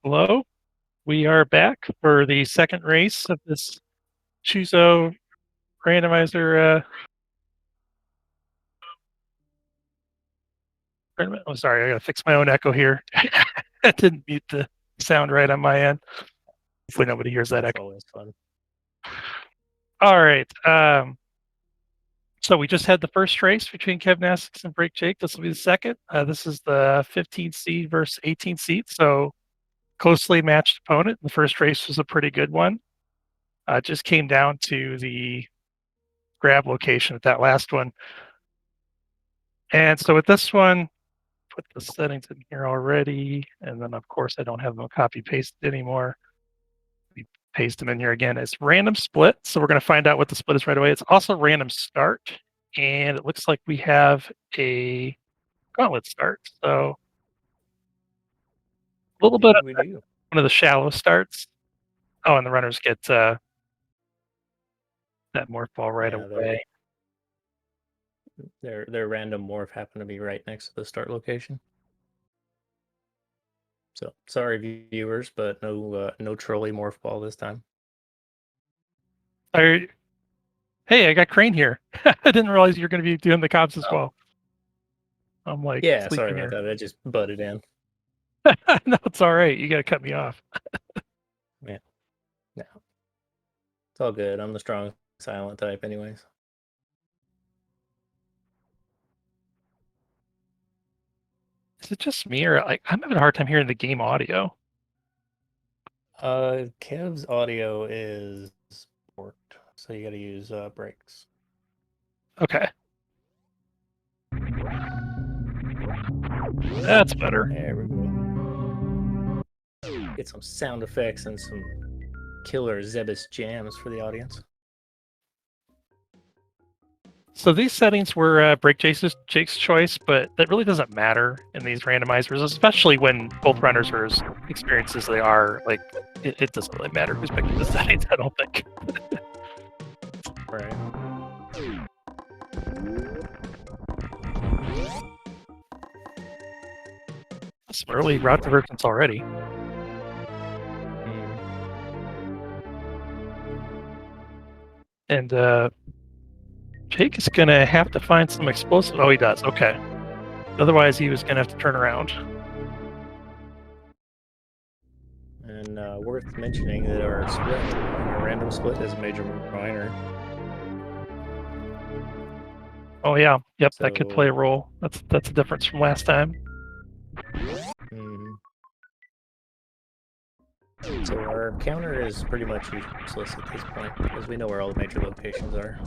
Hello, we are back for the second race of this Choozo Randomizer tournament. Oh, sorry, I gotta fix my own echo here. I didn't mute the sound right on my end. Hopefully nobody hears that That's echo. always fun. All right. So we just had the first race between Kevnastics and BrakeJake. This will be the second. This is the 15 seed versus 18 seed. So closely matched opponent. The first race was a pretty good one. It just came down to the grab location at that last one. And so with this one, put the settings in here already. And then of course I don't have them copy pasted anymore. We paste them in here again. It's random split. So we're going to find out what the split is right away. It's also random start. And it looks like we have a gauntlet start. So a little bit of one of the shallow starts. Oh, and the runners get that morph ball right away. Their random morph happened to be right next to the start location. So sorry, viewers, but no trolley morph ball this time. Hey, I got Crane here. I didn't realize you were going to be doing the comps as well. I'm like, yeah, sorry about that. I just butted in. No, it's all right. You got to cut me off. Yeah, no, it's all good. I'm the strong silent type, anyways. Is it just me, or like I'm having a hard time hearing the game audio? Kev's audio is worked, so you got to use brakes. Okay. That's better. There we go. Get some sound effects and some killer Zebus jams for the audience. So these settings were BrakeJake's choice, but that really doesn't matter in these randomizers, especially when both runners are as experienced as they are. Like, it doesn't really matter who's picking the settings, I don't think. Right. Some early route divergence already. And Jake is going to have to find some explosive. Oh, he does. Okay. Otherwise, he was going to have to turn around. And worth mentioning that our split, our random split, is a major minor. Oh yeah, yep, so, that could play a role. That's a difference from last time. So our counter is pretty much useless at this point, because we know where all the major locations are.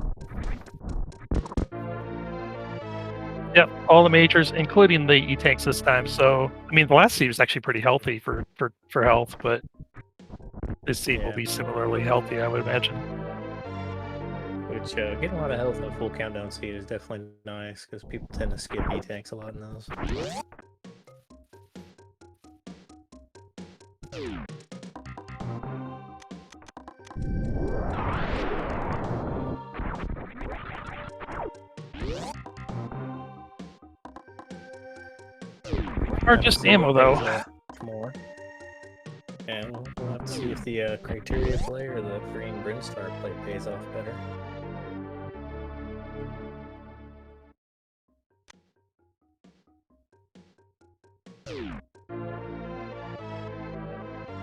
Yep, all the majors, including the E-tanks this time. So, I mean, the last seed was actually pretty healthy for health, but this seed will be similarly healthy, I would imagine. Which, getting a lot of health on a full countdown seed is definitely nice, because people tend to skip E-tanks a lot in those. Or just ammo, though. More. And we'll have to see if the criteria play or the green Brinstar play pays off better.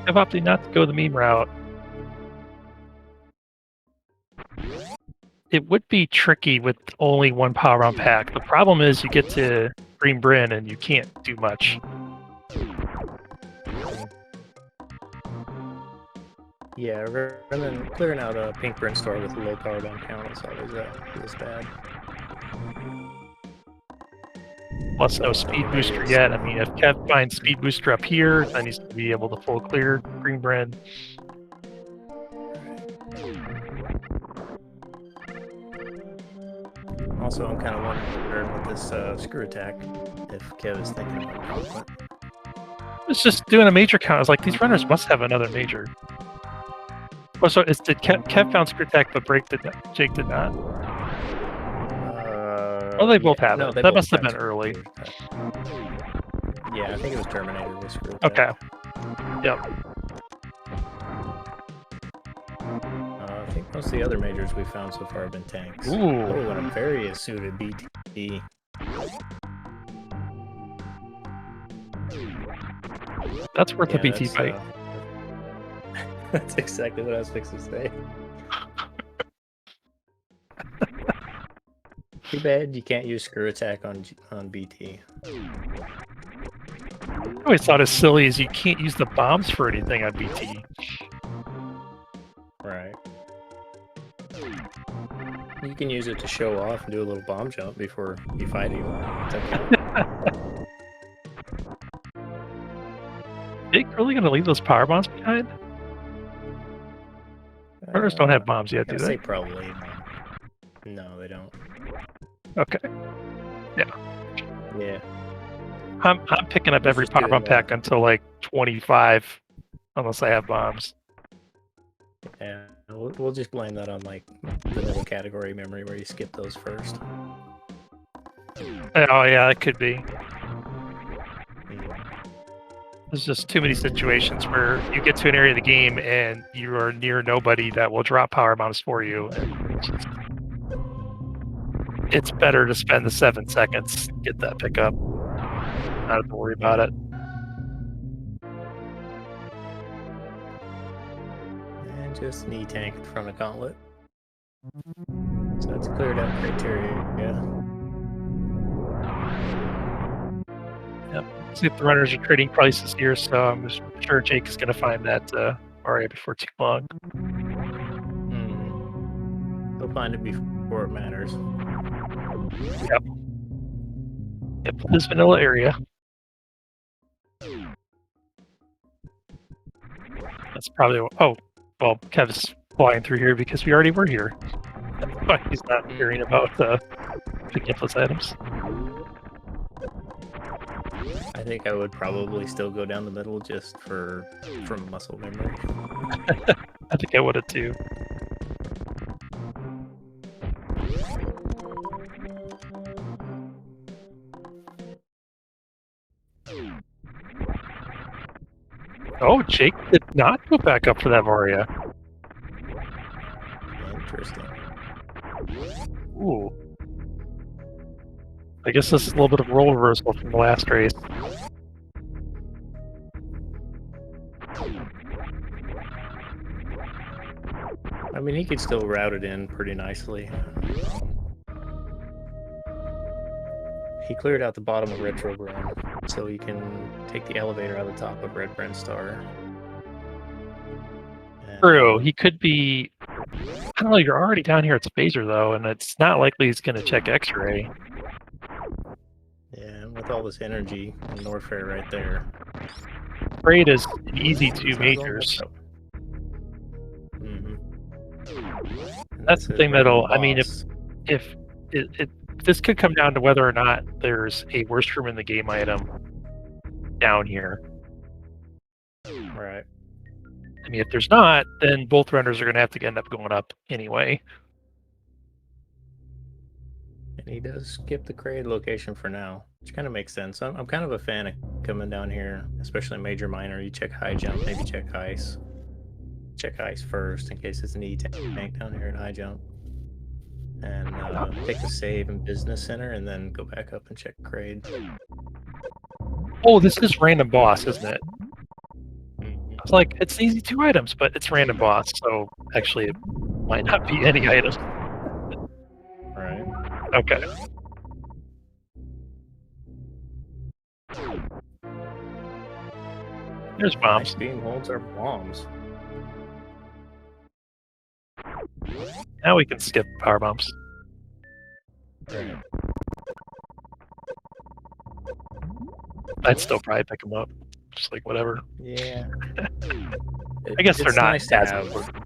I've opted not to go the meme route. It would be tricky with only one power round pack. The problem is you get to Green Bryn and you can't do much. Yeah, rather than clearing out a pink Brinstar with a low power bound count is always feels bad. Plus no speed booster yet. I mean, if Kev finds speed booster up here, then he's going to be able to full clear Green Bryn. Also, I'm kind of wondering with this screw attack, if Kev is thinking about conflict. It's just doing a major count. I was like, these runners must have another major. Oh, so did Kev found screw attack, but Jake did not? Oh, they both have it. That must have been early. Yeah, I think it was Terminator with screw attack. Okay. Yep. I think most of the other majors we found so far have been tanks. Ooh. Oh, and a very suited BT. That's worth a Yeah, BT fight. That's exactly what I was fixing to say. Too bad you can't use screw attack on BT. I always thought as silly as you can't use the bombs for anything on BT. Right. You can use it to show off and do a little bomb jump before you fight him. Jake really gonna leave those power bombs behind? Runners don't have bombs yet, do I they? say probably. No, they don't. Okay. Yeah. I'm picking up every just power do bomb that. pack until like 25, unless I have bombs. Yeah, we'll just blame that on like vanilla category memory where you skip those first. Oh yeah, it could be. Mm. There's just too many situations where you get to an area of the game and you are near nobody that will drop power bombs for you. It's better to spend the 7 seconds, get that pickup. Not have to worry about it. And just knee tank in front of Gauntlet. So that's cleared out criteria. Yep. See if the runners are trading prices here, so I'm sure Jake is going to find that aria before too long. He'll find it before it matters. Yep. Yep, this vanilla area. That's probably oh, well, Kev's flying through here because we already were here. That's why he's not hearing about picking up those items. I think I would probably still go down the middle just from muscle memory. I think I would have too. Oh, Jake did not go back up for that Varia. Interesting. Ooh. I guess this is a little bit of role reversal from the last race. I mean, he could still route it in pretty nicely. He cleared out the bottom of Retro Bren, so he can take the elevator out of the top of Red Bren Star. True, he could be... I don't know, you're already down here at Spacer, though, and it's not likely he's going to check X-ray. Yeah, and with all this energy and Norfair right there. Trade is an easy 2 majors. That's the thing that'll... I mean, if this could come down to whether or not there's a worst room in the game item down here. Right. I mean, if there's not, then both runners are going to have to end up going up anyway. And he does skip the crate location for now, which kind of makes sense. I'm kind of a fan of coming down here, especially major minor. You check high jump, maybe check ice. Check ice first in case it's an E-tank down here at high jump. And take the save in business center and then go back up and check crate. Oh, this is random boss, isn't it? I was like, it's easy 2 items, but it's random boss, so actually it might not be any item. Right. Okay. There's bombs. Nice beam holds are bombs. Now we can skip power bombs. Right. I'd still probably pick them up. Just like whatever. Yeah. I guess they're not nice to as have. important.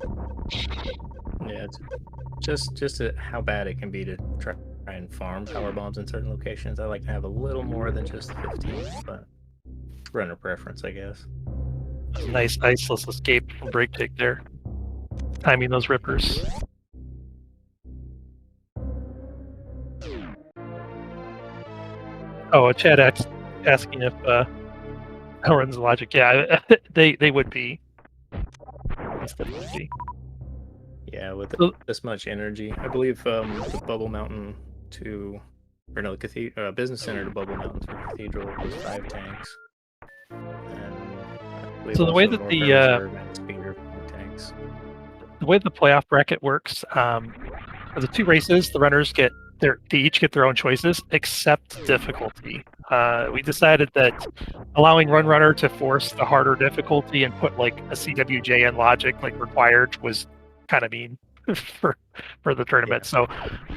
Yeah, it's just how bad it can be to try and farm power bombs in certain locations. I like to have a little more than just 15, but runner preference, I guess. Nice iceless escape from BrakeJake there. Timing those rippers. Oh, Chad X asking if runs logic. Yeah, they would be. Yeah, with So- this much energy, I believe the Bubble Mountain to, or no, the Business Center to Bubble Mountain to Cathedral was 5 tanks. And I believe So the way also that North the Reserve and Speeder 5 tanks. the way the playoff bracket works, for the 2 races, the runners they each get their own choices except difficulty. We decided that allowing Run Runner to force the harder difficulty and put like a CWJ and logic like required was kind of mean for the tournament. Yeah. So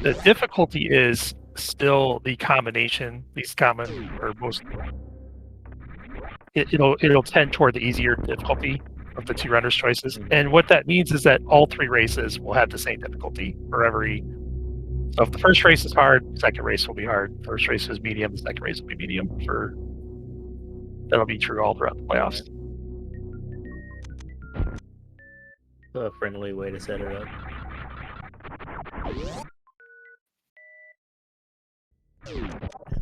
the difficulty is still the combination, least common or most. It'll tend toward the easier difficulty of the 2 runners' choices. And what that means is that all 3 races will have the same difficulty for every. So if the first race is hard, second race will be hard. First race is medium, the second race will be medium. That'll be true all throughout the playoffs. A friendly way to set it up.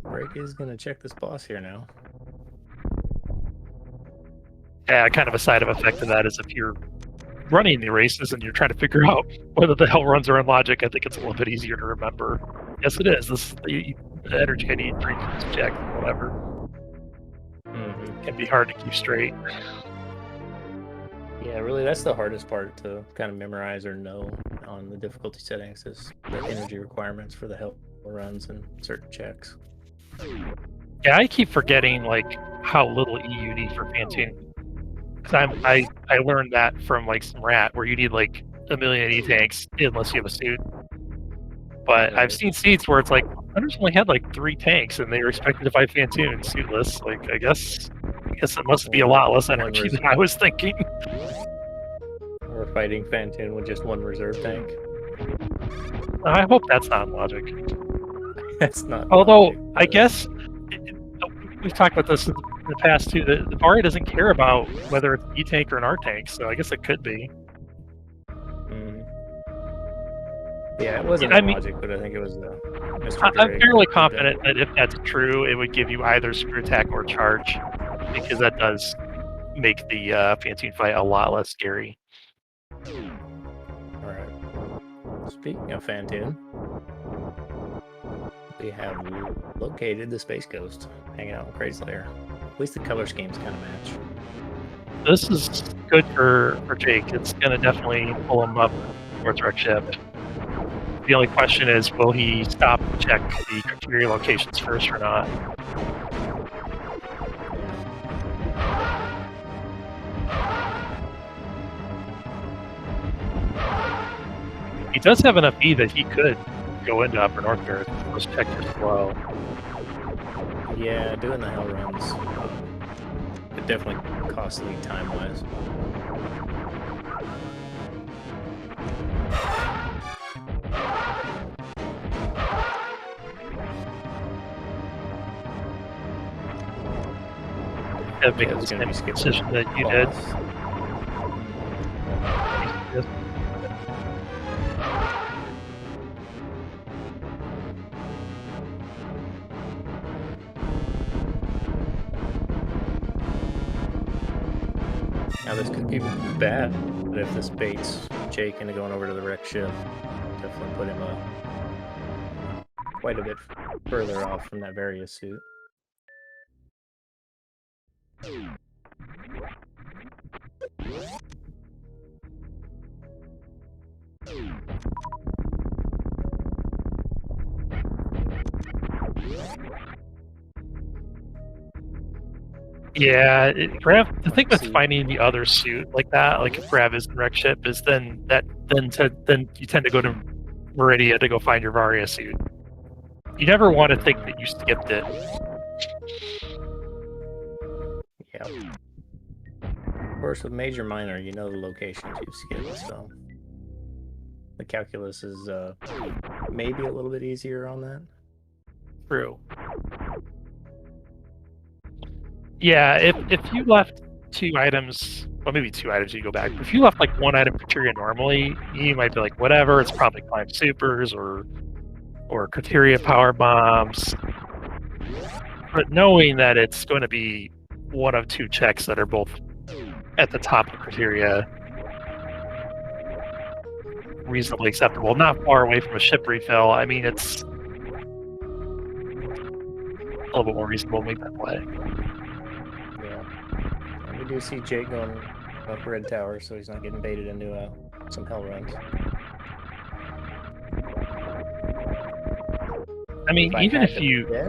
Brake is gonna check this boss here now. Yeah, kind of a side effect of that is if you're running the races and you're trying to figure out whether the hell runs are in logic, I think it's a little bit easier to remember. Yes, it is. This the energy I need, drink, check, whatever. It can be hard to keep straight. Yeah, really, that's the hardest part to kind of memorize or know on the difficulty settings is the energy requirements for the hell runs and certain checks. Yeah, I keep forgetting like how little E you need for Pantene. Because I learned that from like some rat where you need like a million E tanks unless you have a suit. But I've seen seats where it's like runners only had like 3 tanks and they were expected to fight Phantoon suitless. Like I guess it must be a lot less energy than I was thinking. We're fighting Phantoon with just 1 reserve tank. I hope that's not logic. That's not. Although logic, I guess we've talked about this in the past too. The Varia doesn't care about whether it's E tank or an R tank, so I guess it could be. Yeah, it wasn't logic, but I think it was Mr. I'm fairly confident that if that's true, it would give you either screw attack or charge, because that does make the Phantoon fight a lot less scary. Alright. Speaking of Phantoon, we have located the Space Ghost hanging out in Crate's lair. At least the color schemes kind of match. This is good for Jake. It's going to definitely pull him up towards Wreck Ship. The only question is, will he stop and check the criteria locations first or not? He does have enough E that he could go into Upper North there if those checkers slow. Yeah, doing the hell runs. It definitely costly time-wise. That makes the same decision that you did. Now this could be bad, but if this baits Jake into going over to the wreck ship, definitely put him quite a bit further off from that Various suit. Yeah, Grav. The thing with finding the other suit like that, like if Grav is in wreck ship, is then you tend to go to Meridia to go find your Varia suit. You never want to think that you skipped it. Yeah. Of course, with Major Minor, you know the locations you've skipped, so the calculus is maybe a little bit easier on that. True. Yeah, if you left 2 items, well, maybe 2 items you go back. If you left like 1 item criteria normally, you might be like, whatever, it's probably climb supers or criteria power bombs. But knowing that it's going to be one of two checks that are both at the top of criteria, reasonably acceptable, not far away from a ship refill. I mean, it's a little bit more reasonable to make that play. Yeah. And we do see Jake going up Red Tower, so he's not getting baited into some hell runs. I mean, even if you go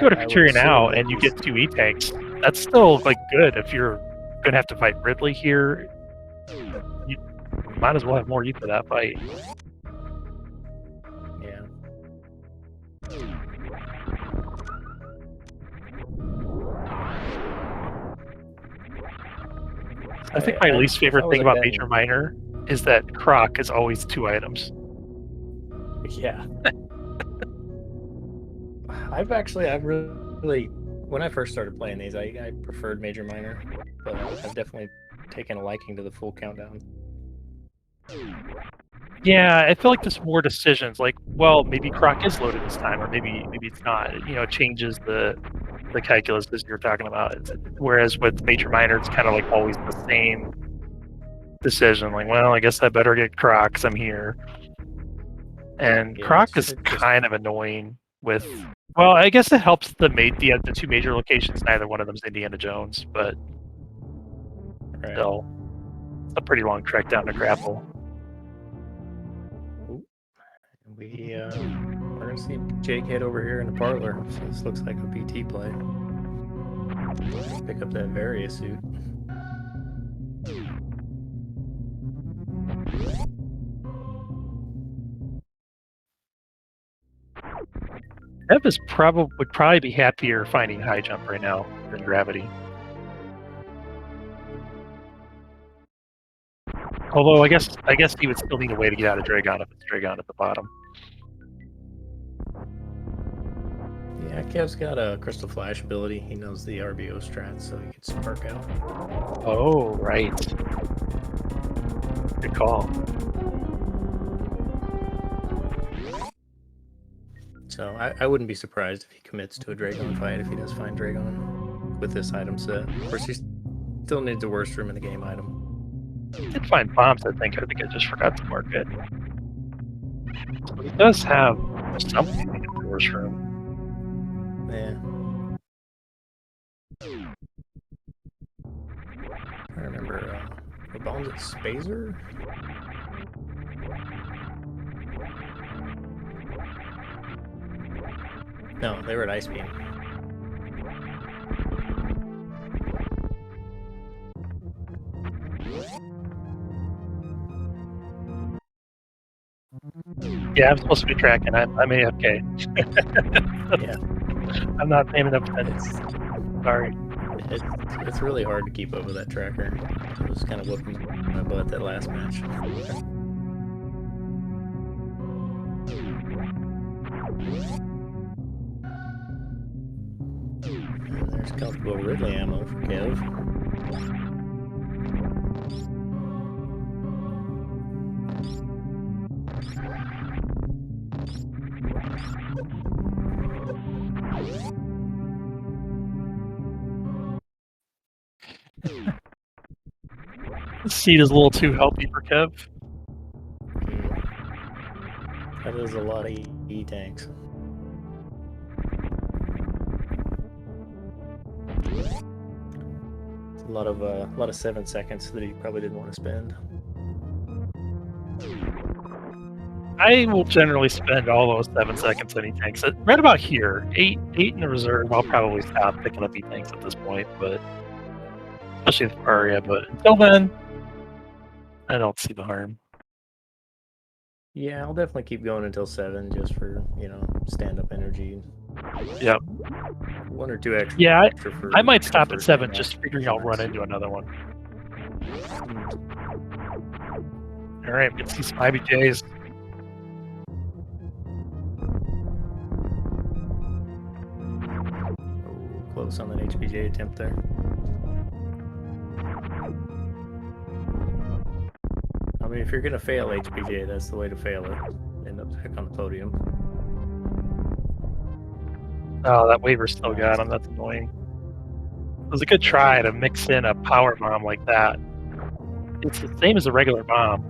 to I would criteria now assume that and you he's- get 2 E-tanks, that's still like good. If you're gonna have to fight Ridley here, you might as well have more E for that fight. Yeah. I think my least if favorite I was thing a about betting- Major Minor is that Croc is always 2 items. Yeah. I've really, when I first started playing these, I preferred Major Minor, but I've definitely taken a liking to the full countdown. Yeah, I feel like there's more decisions. Like, well, maybe Croc is loaded this time, or maybe it's not. You know, it changes the calculus as you're talking about. Whereas with Major Minor, it's kind of like always the same decision. Like, well, I guess I better get Croc 'cause I'm here. And Yeah, Croc is it's just- kind of annoying with. Well, I guess it helps the 2 major locations. Neither one of them is Indiana Jones, but Right. still, it's a pretty long trek down to Grapple. We're gonna see Jake head over here in the parlor. So this looks like a BT play. Pick up that Varia suit. Ev would probably be happier finding high jump right now than gravity. Although I guess he would still need a way to get out of Dragon if it's Dragon at the bottom. Yeah, Kev's got a Crystal Flash ability. He knows the RBO strat, so he can spark out. Oh, right. Good call. So I wouldn't be surprised if he commits to a Dragon fight if he does find Dragon with this item set. Of course, he still needs the worst room in the game item. He did find bombs, I think. I just forgot to mark it. So he does have something in the worst room. Yeah. I remember, the bombs at Spazer? No, they were at Ice Beam. Yeah, I'm supposed to be tracking. I'm AFK. Yeah. I'm not paying enough attention. Sorry. It's really hard to keep up with that tracker. I was kind of whooping my butt that last match. And there's comfortable Ridley ammo for Kev. This seat is a little too healthy for Kev. That is a lot of E-tanks. A lot of 7 seconds that he probably didn't want to spend. I will generally spend all those 7 seconds on E-tanks. Right about here, 8 in the reserve, I'll probably stop picking up E-tanks at this point, but especially with Aria. But until then, I don't see the harm. Yeah, I'll definitely keep going until 7 just for, stand-up energy. Yep. 1 or 2 extra. Yeah, for I might stop at comfort 7, and just figuring I'll run into another one. All right, let's see some IBJs. Oh, close on that HPJ attempt there. I mean, if you're gonna fail HPJ, that's the way to fail it. End up back on the podium. Oh, that waiver still got him. That's annoying. It was a good try to mix in a power bomb like that. It's the same as a regular bomb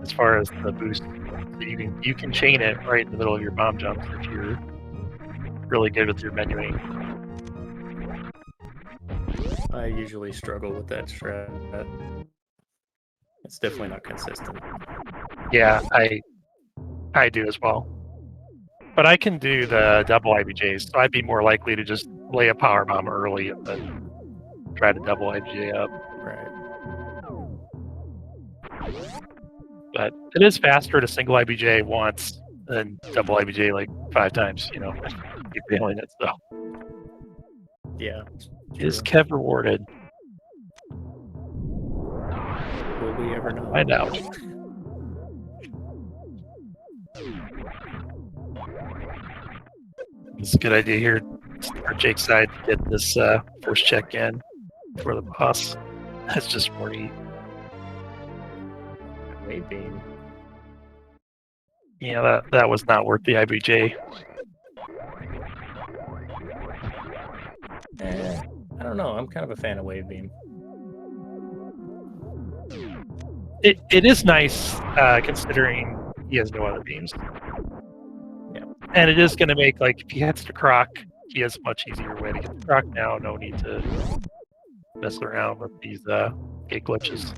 as far as the boost. So you can chain it right in the middle of your bomb jumps if you're really good with your menuing. I usually struggle with that strat. It's definitely not consistent. Yeah, I do as well. But I can do the double IBJs, so I'd be more likely to just lay a power bomb early and then try to double IBJ up. Right. But it is faster to single IBJ once than double IBJ like 5 times, you know. Keep failing it, so. Yeah. Is Kev rewarded? Will we ever know? Find out. It's a good idea here for Jake's side to get this first check in for the boss. That's just more neat. Wave beam. Yeah, that was not worth the IBJ. I don't know. I'm kind of a fan of wave beam. It is nice considering he has no other beams. Yeah. And it is going to make, like, if he hits the croc, he has a much easier way to get the croc now. No need to mess around with these gate glitches.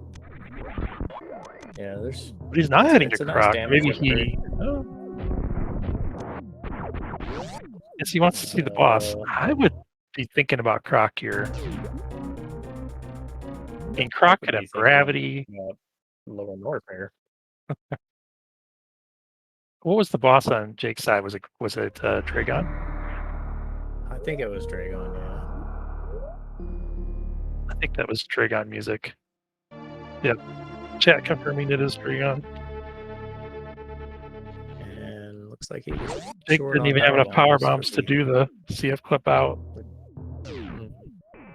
Yeah, there's. But he's not hitting the nice croc. damage Maybe he. Oh. Yes, he wants to see the boss. I would be thinking about croc here. I mean, croc could have gravity. Lower north there. What was the boss on Jake's side? Was it Dragon? I think it was Dragon, yeah. I think that was Dragon music. Yep. Chat confirming it is Dragon. And looks like he was Jake didn't even have enough power bombs to do the CF clip out.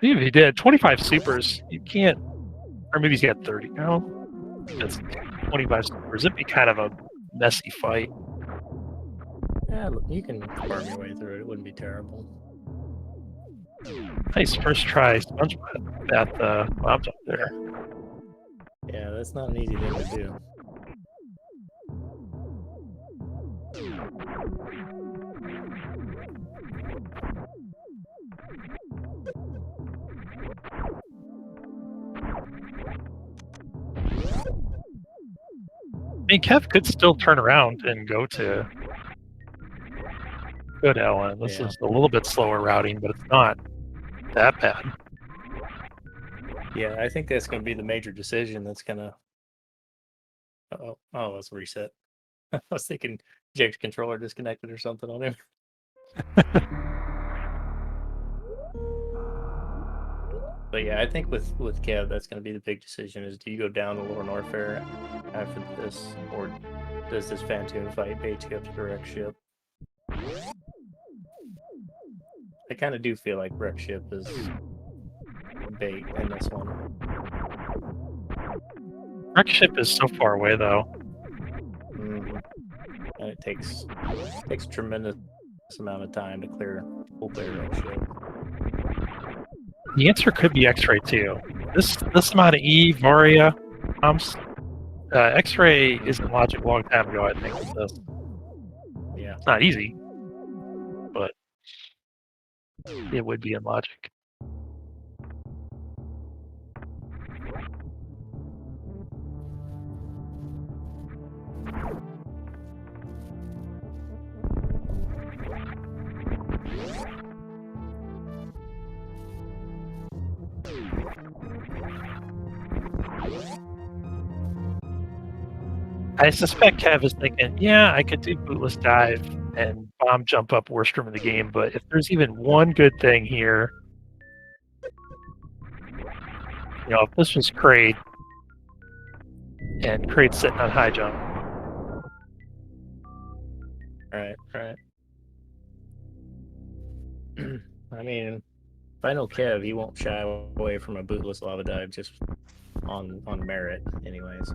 Even if he did, 25 supers, you can't, or maybe he's got 30. No, that's 25 supers. It'd be kind of a messy fight. Yeah, you can farm your way through it. It wouldn't be terrible. Nice first try SpongeBob at the bomb jump there. Yeah, that's not an easy thing to do. I mean, Kev could still turn around and go to Ellen. This is a little bit slower routing, but it's not that bad. Yeah, I think that's going to be the major decision that's going to... Oh, let's reset. I was thinking Jake's controller disconnected or something on him. But yeah, I think with Kev, that's going to be the big decision: is do you go down to Lower North Fair after this, or does this Phantom fight bait you up to the wreck ship? I kind of do feel like wreck ship is bait in this one. Wreck ship is so far away, though. Mm-hmm. And it takes tremendous amount of time to full clear wreck ship. The answer could be X-ray too. This amount of E, Varia, X-ray is in logic a long time ago, I think, with this. Yeah. It's not easy, but it would be in logic. I suspect Kev is thinking, yeah, I could do bootless dive and bomb jump up worst room in the game, but if there's even one good thing here, you know, if this was Kraid, and Kraid's sitting on high jump. Right. I mean, if I know Kev, he won't shy away from a bootless lava dive just on merit, anyways.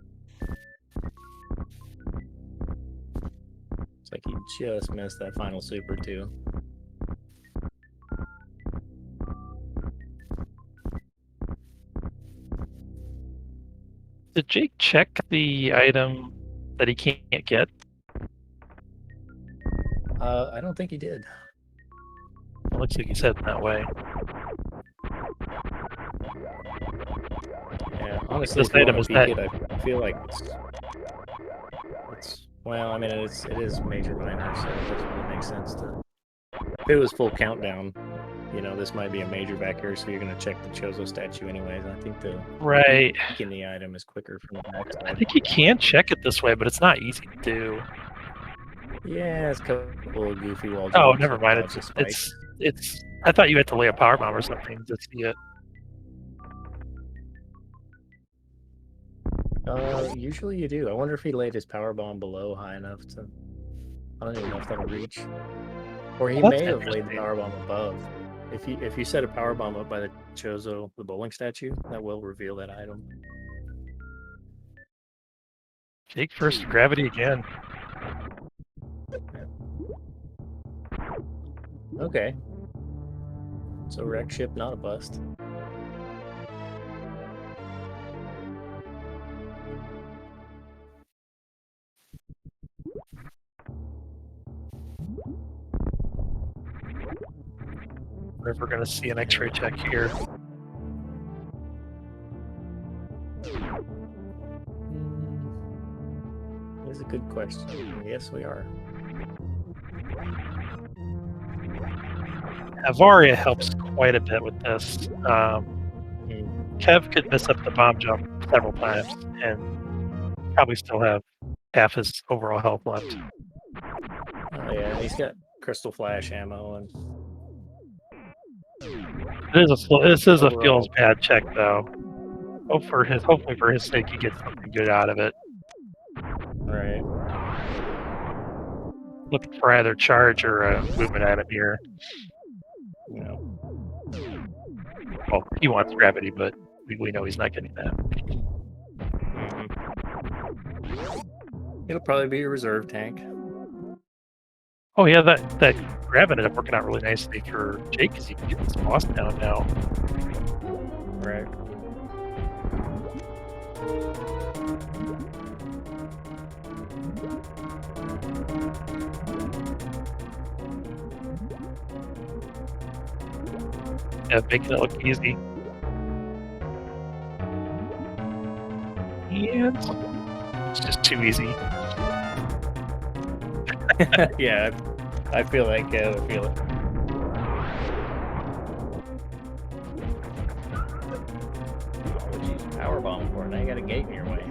It's like he just missed that final super too. Did Jake check the item that he can't get? I don't think he did. It looks like he's heading that way. Yeah, honestly, This if you item want is to peek it, I feel like it's well. I mean, it is major minor, so it doesn't really make sense to. If it was full countdown, you know, this might be a major back here, so you're gonna check the Choozo statue anyways. I think the Right. peeking the item is quicker from the backside. I think you can check it this way, but it's not easy to do. Yeah, it's a couple of goofy wall jumps. Oh, never mind. Lots of It's spikes. it's. I thought you had to lay a power bomb or something to see it. Usually you do. I wonder if he laid his power bomb below high enough to. I don't even know if that'll reach. Or he Well, may that's have laid the interesting. power bomb above. If you set a power bomb up by the Choozo, the bowling statue, that will reveal that item. Jake first gravity again. Okay. So wreck ship, not a bust. If we're gonna see an X-ray check here. That's a good question. Yes, we are. Avaria helps quite a bit with this. Kev could miss up the bomb jump several times and probably still have half his overall health left. Oh yeah, he's got crystal flash ammo and. This is a Overall. feels bad check though. Hopefully for his sake, he gets something good out of it. Right. Looking for either charge or a movement item here. You know. Well, he wants gravity, but we know he's not getting that. It'll probably be a reserve tank. Oh yeah, that grab ended up working out really nicely for Jake because he can get this boss down now. Right. Yeah, making it look easy. And it's just too easy. Yeah, I feel like I feel it. What would you use a power bomb for? Now you got a gate in your way.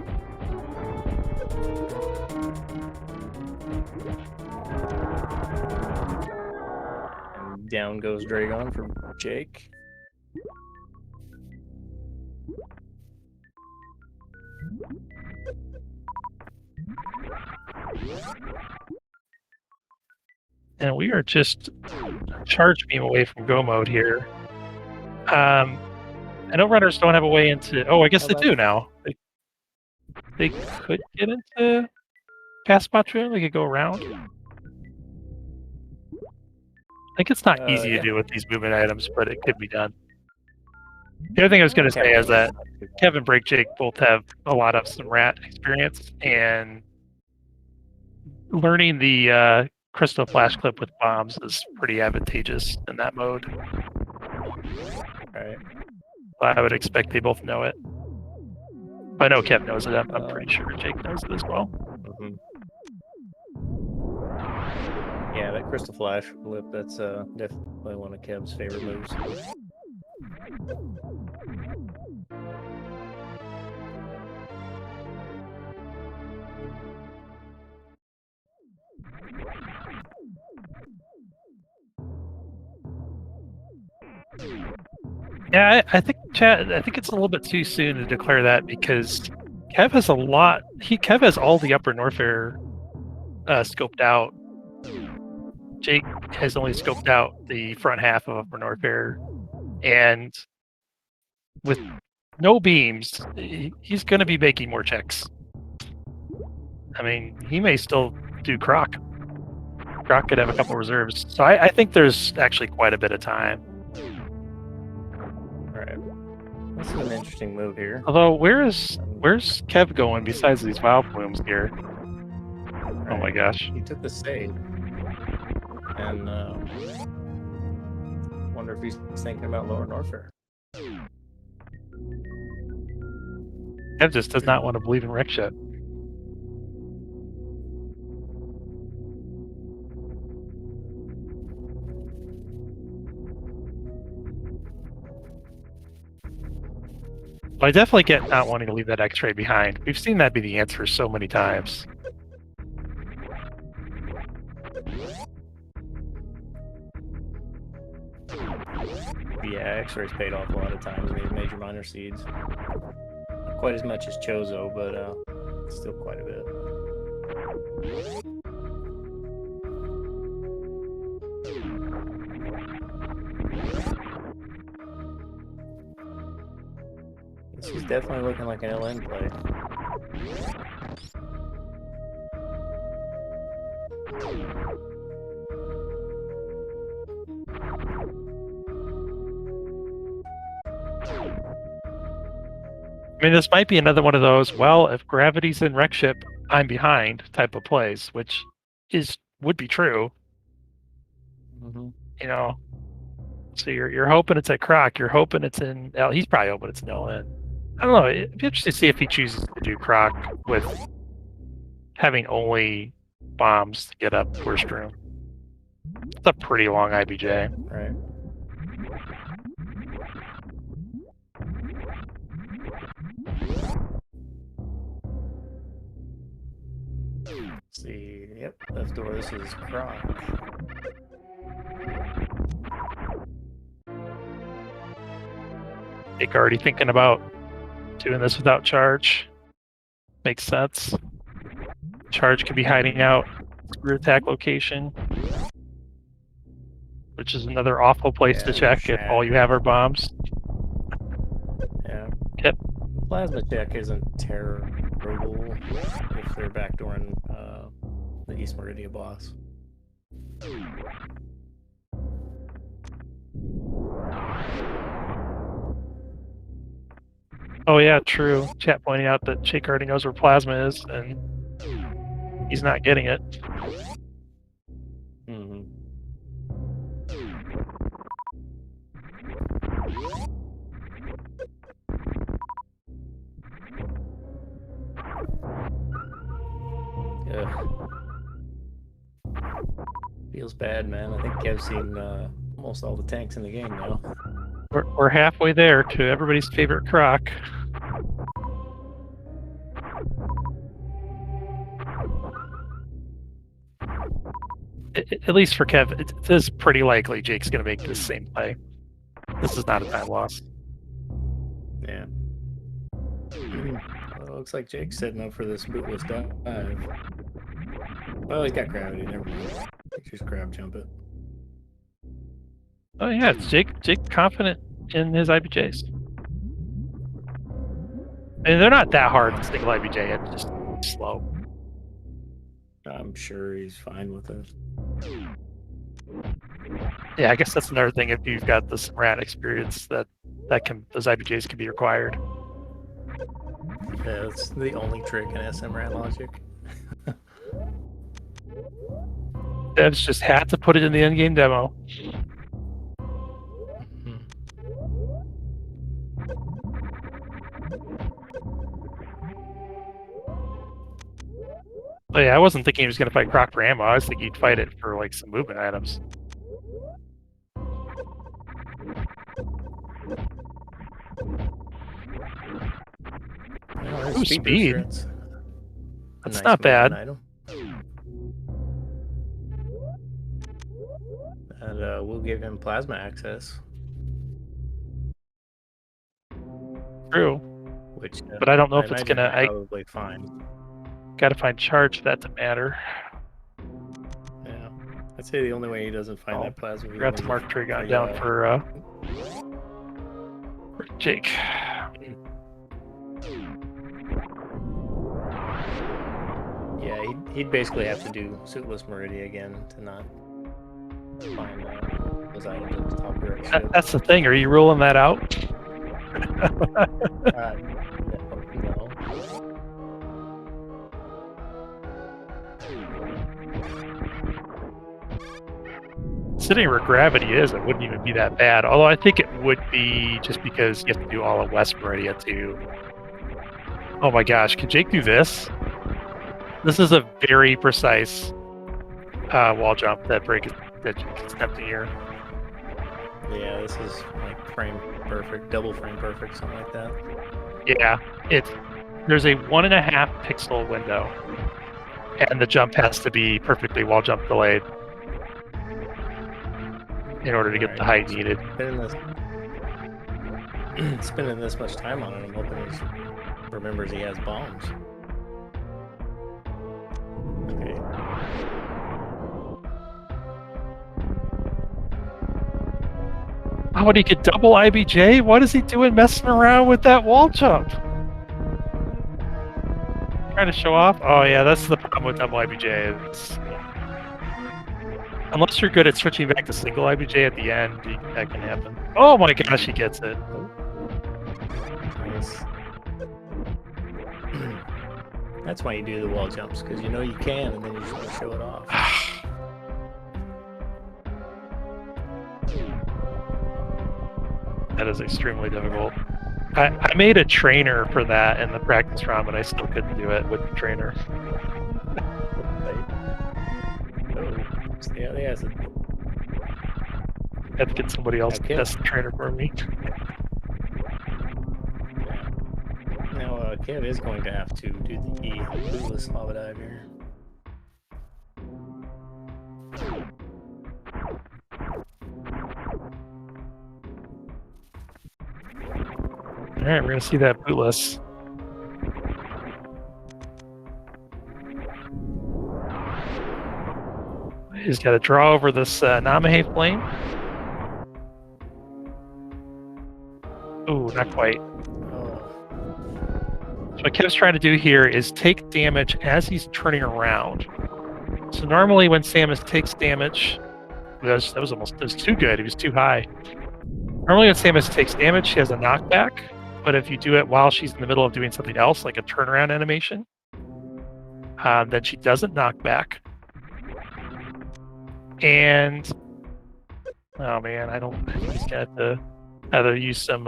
And down goes Dragon from Jake. And we are just charge beam away from go mode here. I know runners don't have a way into. Oh, I guess they do now. They could get into past spot trail. They could go around. I think it's not easy to do with these movement items, but it could be done. The other thing I was going to say is that Kev and BrakeJake both have a lot of some rat experience, and learning the crystal flash clip with bombs is pretty advantageous in that mode. Right. I would expect they both know it. I know Kev knows it. I'm pretty sure Jake knows it as well. Yeah, that crystal flash flip, that's definitely one of Kev's favorite moves. Yeah, I think Chad. I think it's a little bit too soon to declare that because Kev has a lot. Kev has all the Upper Norfair scoped out. Jake has only scoped out the front half of Upper Norfair, and with no beams, he's going to be making more checks. I mean, he may still do Croc. Croc could have a couple reserves, so I think there's actually quite a bit of time. This is an interesting move here. Although, where is Where's Kev going besides these wild plumes here? Oh my gosh. He took the save. And wonder if he's thinking about Lower Norfair. Kev just does not want to believe in wreck yet. But I definitely get not wanting to leave that X-ray behind. We've seen that be the answer so many times. Yeah, X-rays paid off a lot of times in these major minor seeds. Not quite as much as Choozo, but still quite a bit. This is definitely looking like an LN play. I mean, this might be another one of those, well, if gravity's in wreck ship, I'm behind type of plays, which would be true. Mm-hmm. You know, so you're hoping it's at Croc, you're hoping it's in L. He's probably hoping it's in LN. I don't know. It'd be interesting to see if he chooses to do Croc with having only bombs to get up first room. It's a pretty long IBJ. Right. Let's see. Yep, left door. This is Croc. Jake already thinking about doing this without charge. Makes sense. Charge could be hiding out screw attack location, which is another awful place to check if all you have are bombs. Yeah. Yep. Plasma check isn't terrible if they're backdooring the East Meridia boss. Oh yeah, true. Chat pointing out that Jake already knows where plasma is, and he's not getting it. Mm-hmm. Yeah. Feels bad, man. I think Kev's seen almost all the tanks in the game now. We're halfway there to everybody's favorite Croc. At least for Kev, it is pretty likely Jake's going to make this same play. This is not a time loss. Yeah. Well, it looks like Jake's setting up for this bootless dive. Well, he's got gravity. Never mind. Just grab jump it. Oh yeah, it's Jake confident in his IBJs. And they're not that hard to single IBJ, it's just slow. I'm sure he's fine with it. Yeah, I guess that's another thing if you've got this rat experience that those IBJs can be required. Yeah, that's the only trick in SMRAT logic. Devs just had to put it in the endgame demo. Oh yeah, I wasn't thinking he was going to fight Croc for ammo. I was thinking he'd fight it for like some movement items. Ooh, speed. That's nice not bad. Item. And we'll give him plasma access. True. Which, but I don't know if it's gonna. Probably fine. Gotta find charge for that to matter. Yeah, I'd say the only way he doesn't find that plasma. Forgot to mark Trigon down for Jake. Yeah, he'd basically have to do Suitless Meridia again to not find those items at the top right. That's the thing. Are you ruling that out? No. Considering where gravity is, it wouldn't even be that bad. Although I think it would be just because you have to do all of West Meridia too. Oh my gosh, can Jake do this? This is a very precise wall jump that Jake is attempting here. Yeah, this is like frame perfect, double frame perfect, something like that. Yeah, there's a 1.5 pixel window, and the jump has to be perfectly wall jump delayed in order to get the height needed. Spending this much time on it, I'm hoping he remembers he has bombs. Okay. Oh, and he could double IBJ? What is he doing messing around with that wall jump? Trying to show off? Oh yeah, that's the problem with double IBJ. Unless you're good at switching back to single IBJ at the end, that can happen. Oh my gosh, he gets it. Nice. That's why you do the wall jumps, because you know you can, and then you just want to show it off. That is extremely difficult. I made a trainer for that in the practice round, but I still couldn't do it with the trainer. Yeah, they have I had to get somebody else to test the trainer for me. Now, Kev is going to have to do the bootless lava dive here. Alright, we're gonna see that bootless. He's got to draw over this Namahe flame. Ooh, not quite. So what Kev's trying to do here is take damage as he's turning around. So normally when Samus takes damage, that was too good. It was too high. Normally when Samus takes damage, she has a knockback. But if you do it while she's in the middle of doing something else, like a turnaround animation, then she doesn't knock back. And oh man, he's got to either use some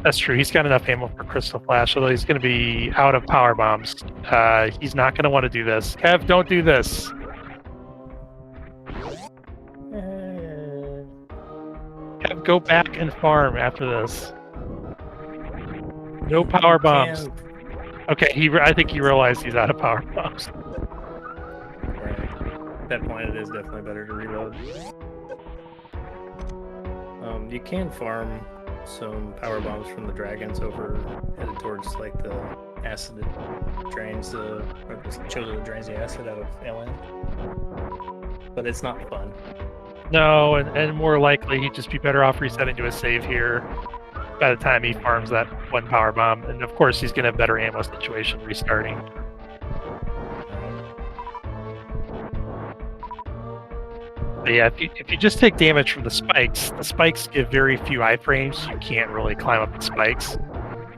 that's true, he's got enough ammo for Crystal Flash, although he's going to be out of power bombs. He's not going to want to do this. Kev, don't do this. Kev, go back and farm after this. No power bombs. Okay, I think he realized he's out of power bombs. Right. At that point, it is definitely better to reload. You can farm some power bombs from the dragons headed towards like the acid that drains or the Choozo that drains the acid out of LN. But it's not fun. No, and more likely he'd just be better off resetting to a save here by the time he farms that one power bomb. And of course, he's going to have better ammo situation restarting. But yeah, if you just take damage from the spikes give very few iframes. So you can't really climb up the spikes.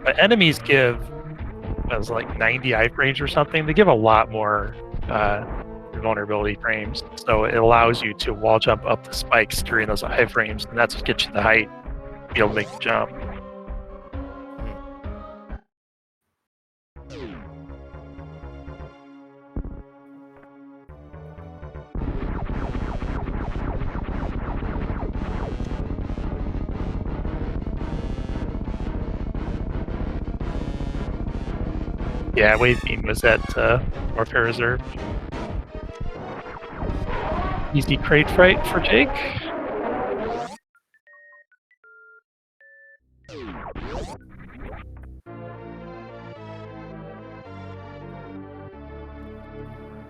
But enemies give, like 90 iframes or something. They give a lot more vulnerability frames. So it allows you to wall jump up the spikes during those iframes. And that's what gets you the height to be able to make the jump. Yeah, Wave Beam was at Warfare Reserve. Easy crate fight for Jake.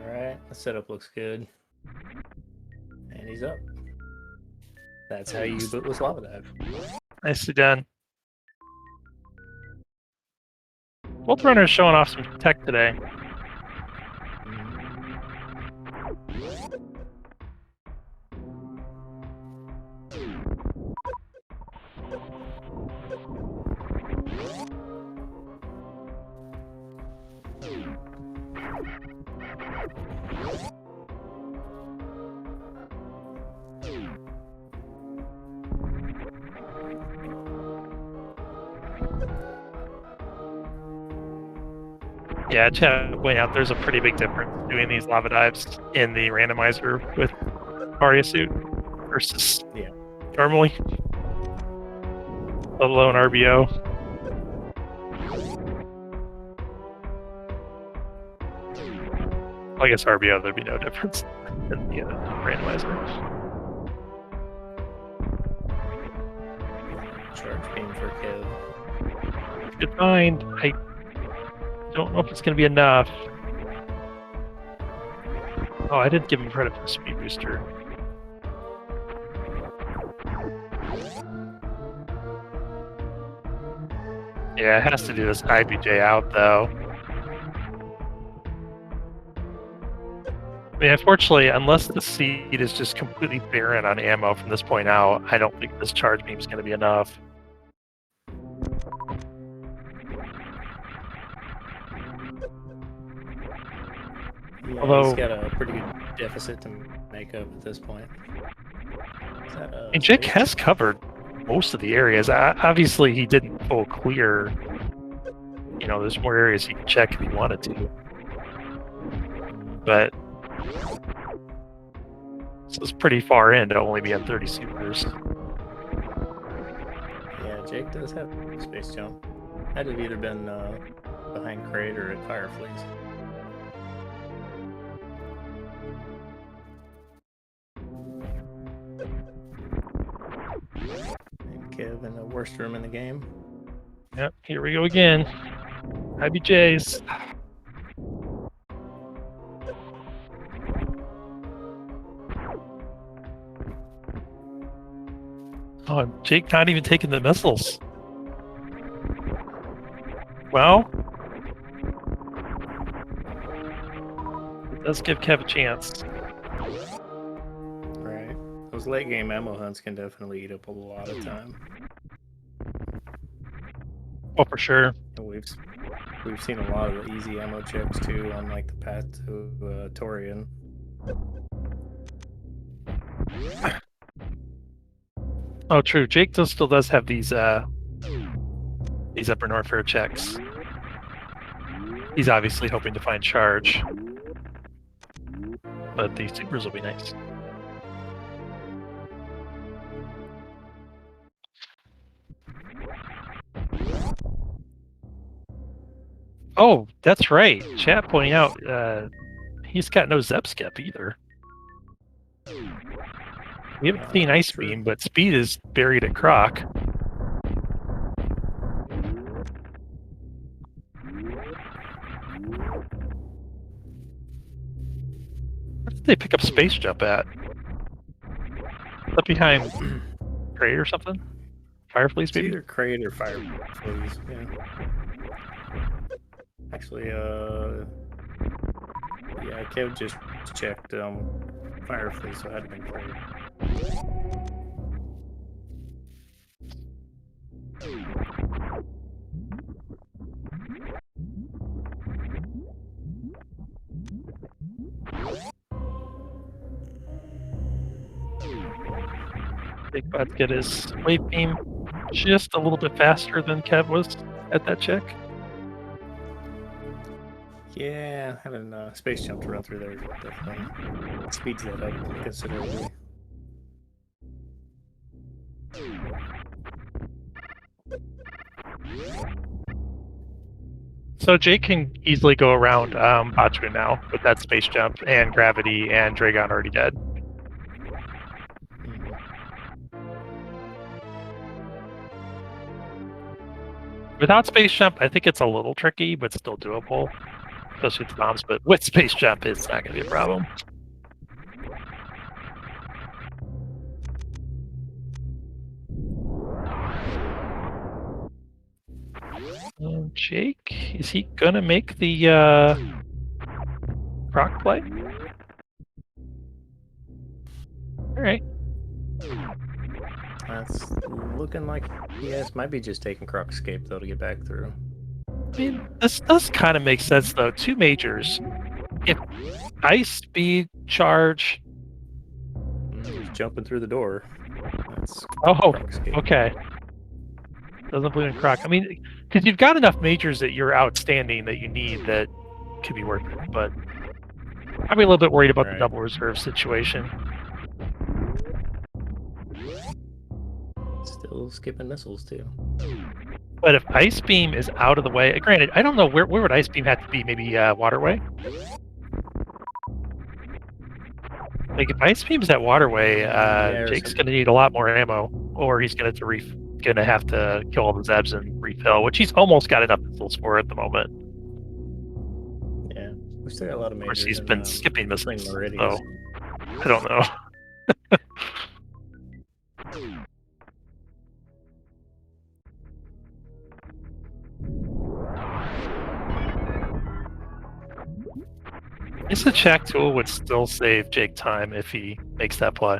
Alright, the setup looks good. And he's up. That's how you bootless lava dive. Nicely done. Both runners showing off some tech today. Yeah, chat point out there's a pretty big difference doing these lava dives in the randomizer with Aria suit versus normally, let alone RBO. Well, I guess RBO there'd be no difference in the randomizer. Charge beam for Kev. Good find. I don't know if it's going to be enough. Oh, I didn't give him credit for the speed booster. Yeah, it has to do this IBJ out, though. I mean, unfortunately, unless the seed is just completely barren on ammo from this point out, I don't think this charge beam is going to be enough. Yeah, Although he's got a pretty good deficit to make up at this point. And Jake has covered most of the areas. Obviously, he didn't full clear. You know, there's more areas he can check if he wanted to. But this is pretty far in to only be at 30 supers. Yeah, Jake does have space jump. I'd have either been behind Crate or at Fireflies. And Kev in the worst room in the game. Yep, here we go again. IBJs. Oh, Jake not even taking the missiles. Well, it does give Kev a chance. Right. Those late game ammo hunts can definitely eat up a lot of time. Oh, for sure. And we've seen a lot of the easy ammo checks too on like the path to Torian. Oh, true. Jake still does have these upper Norfair checks. He's obviously hoping to find charge, but these supers will be nice. Oh, that's right. Chat pointing out he's got no Zep skip either. We haven't seen Ice Beam, but Speed is buried at Croc. Where did they pick up Space Jump at? Up behind Crate or something? Fireflies, maybe? Either Crate or Fireflies, yeah. Actually, yeah, Kev just checked Fireflies, so it had to be Crate. Big Bud get his wave beam just a little bit faster than Kev was at that check. Yeah, having space jump to run through there definitely speeds that up considerably. So Jake can easily go around Bachman now with that space jump and gravity and Dragon already dead. Without space jump, I think it's a little tricky, but still doable, especially with the bombs. But with space jump, it's not going to be a problem. Jake, is he going to make the Croc play? All right. That's looking like yes, might be just taking Croc Escape though to get back through. I mean, this does kind of make sense though. Two majors. If Ice, Speed, Charge. He's jumping through the door. That's Oh, okay. Doesn't believe in Croc. I mean, because you've got enough majors that you're outstanding that you need that could be worth it. But I'd be a little bit worried about the Right. double reserve situation. Still skipping missiles too. But if Ice Beam is out of the way, granted, I don't know where would Ice Beam have to be. Maybe Waterway. Like if Ice Beam's at Waterway, Jake's going to need a lot more ammo, or he's going to have to kill all the Zebs and refill, which he's almost got enough missiles for at the moment. Yeah, we still got a lot of majors. Of course, he's been skipping missiles, so I don't know. I guess the check tool would still save Jake time if he makes that play.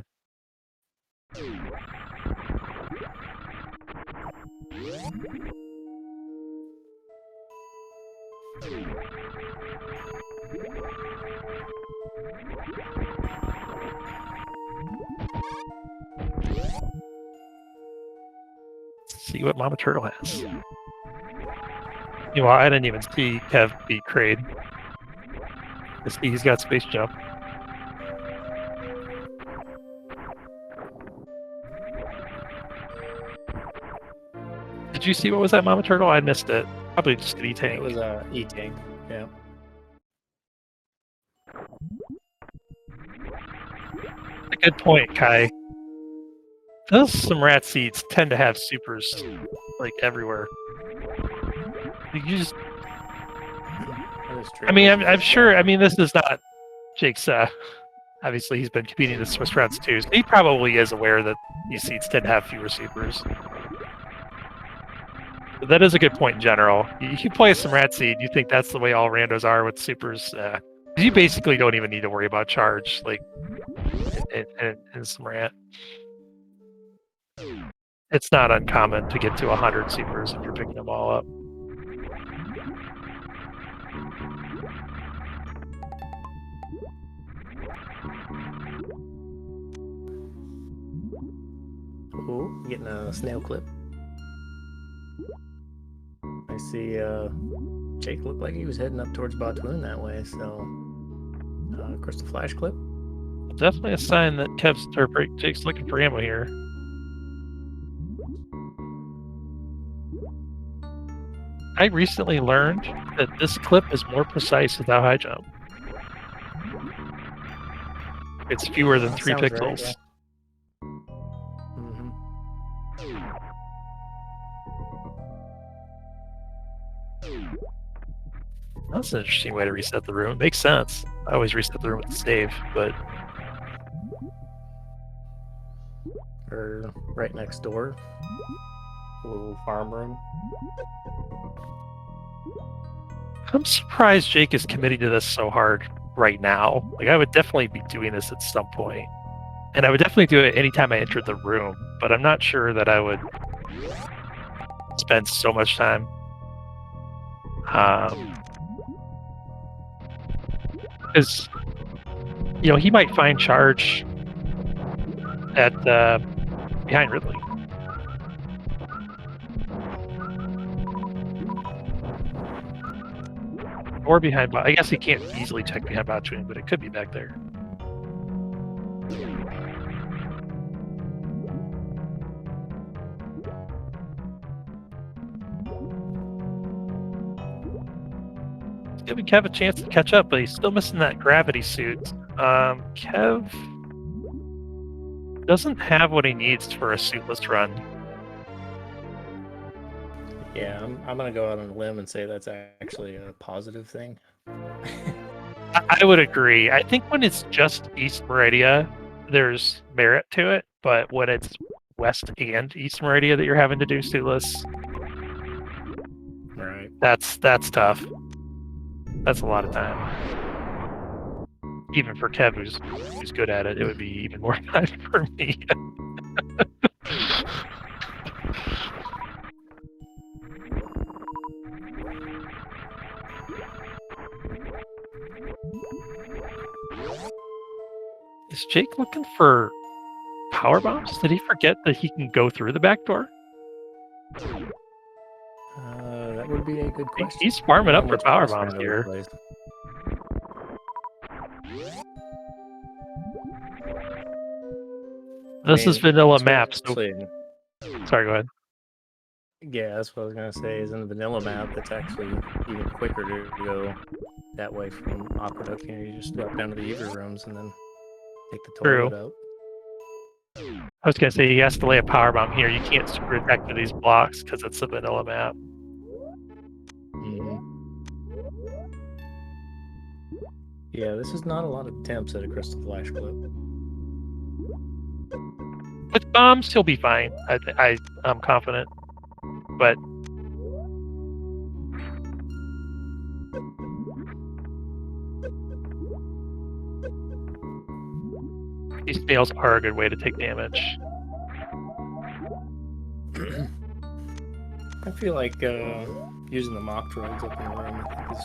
Let's see what Mama Turtle has. Meanwhile, I didn't even see Kev beat Kraid. He's got space jump. Did you see what was that Mama Turtle? I missed it. Probably just an E-Tank. It was E-Tank, yeah. A good point, Kai. Those some rat seeds tend to have supers like everywhere. You just, I mean, I'm sure. I mean, this is not Jake's. Obviously, he's been competing in the Swiss rounds too, so he probably is aware that these seeds tend to have fewer supers. But that is a good point in general. You play some rat seed, you think that's the way all randos are with supers. You basically don't even need to worry about charge, like in some rat. It's not uncommon to get to 100 supers if you're picking them all up. Ooh, getting a snail clip. I see Jake looked like he was heading up towards Batoon that way, so of course the flash clip. Definitely a sign that Jake's looking for ammo here. I recently learned that this clip is more precise without high jump. It's fewer than 3 pixels. Right, yeah. That's an interesting way to reset the room. It makes sense. I always reset the room with the save, but... Or right next door. A little farm room. I'm surprised Jake is committing to this so hard right now. Like, I would definitely be doing this at some point. And I would definitely do it anytime I entered the room, but I'm not sure that I would spend so much time. Because, you know, he might find charge at behind Ridley. Or behind, I guess he can't easily check behind Botchwing, but it could be back there. It's giving Kev a chance to catch up, but he's still missing that gravity suit. Kev doesn't have what he needs for a suitless run. Yeah, I'm gonna go out on a limb and say that's actually a positive thing. I would agree. I think when it's just East Meridia, there's merit to it, but when it's West and East Meridia that you're having to do suitless, right? That's tough. That's a lot of time. Even for Kev, who's good at it, it would be even more time for me. Is Jake looking for power bombs? Did he forget that he can go through the back door? That would be a good question. He's farming up for power bombs here. This is vanilla map. So... especially Sorry, go ahead. Yeah, that's what I was gonna say. Is in the vanilla map, it's actually even quicker to go that way from Aqueduct. You know, you just drop down to the user rooms and then take the True. toilet out. I was gonna say he has to lay a power bomb here. You can't super attack to these blocks because it's a vanilla map. Yeah, this is not a lot of attempts at a crystal flash clip. With bombs, he'll be fine. I'm confident. But these fails are a good way to take damage. I feel like using the mock droids up in the room, I think, is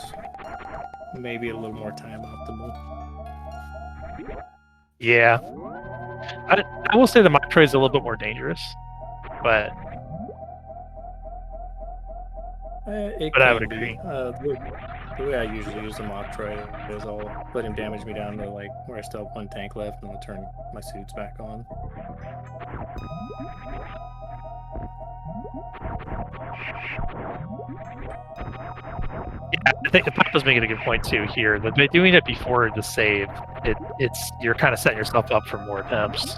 maybe a little more time optimal. Yeah. I will say the mock droid is a little bit more dangerous, but I would agree. The way I usually use the mock droid is I'll let him damage me down to like where I still have one tank left, and I'll turn my suits back on. Yeah, I think Papa's making a good point too here. That by doing it before the save, it's you're kind of setting yourself up for more attempts.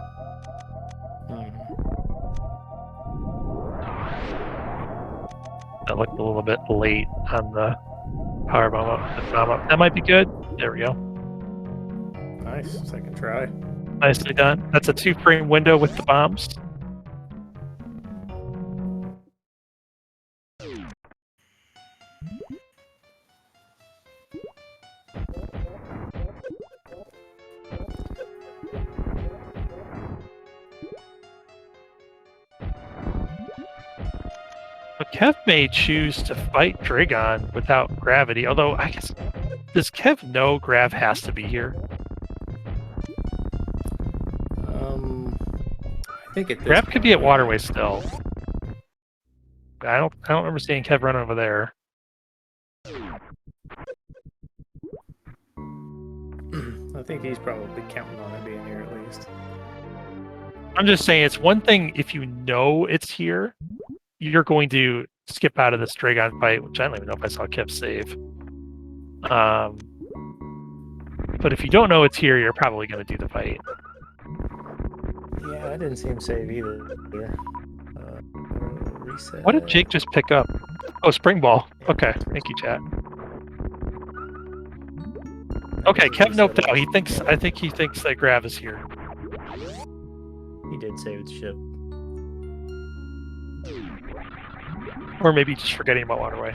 That looked a little bit late on the power bomb up. That might be good. There we go. Nice, second try. Nicely done. That's a 2-frame window with the bombs. But Kev may choose to fight Dragon without gravity, although I guess, does Kev know Grav has to be here? I think it. Grav could be at Waterway still. I don't remember seeing Kev run over there. I think he's probably counting on it being here at least. I'm just saying, it's one thing if you know it's here, you're going to skip out of this Dragon fight, which I don't even know if I saw Kev save. But if you don't know it's here, you're probably going to do the fight. Yeah, I didn't see him save either. Reset. What did Jake just pick up? Oh, spring ball. Okay, thank you, chat. Okay, Kev noped out. I think he thinks that Grav is here. He did save the ship. Or maybe just forgetting about Waterway.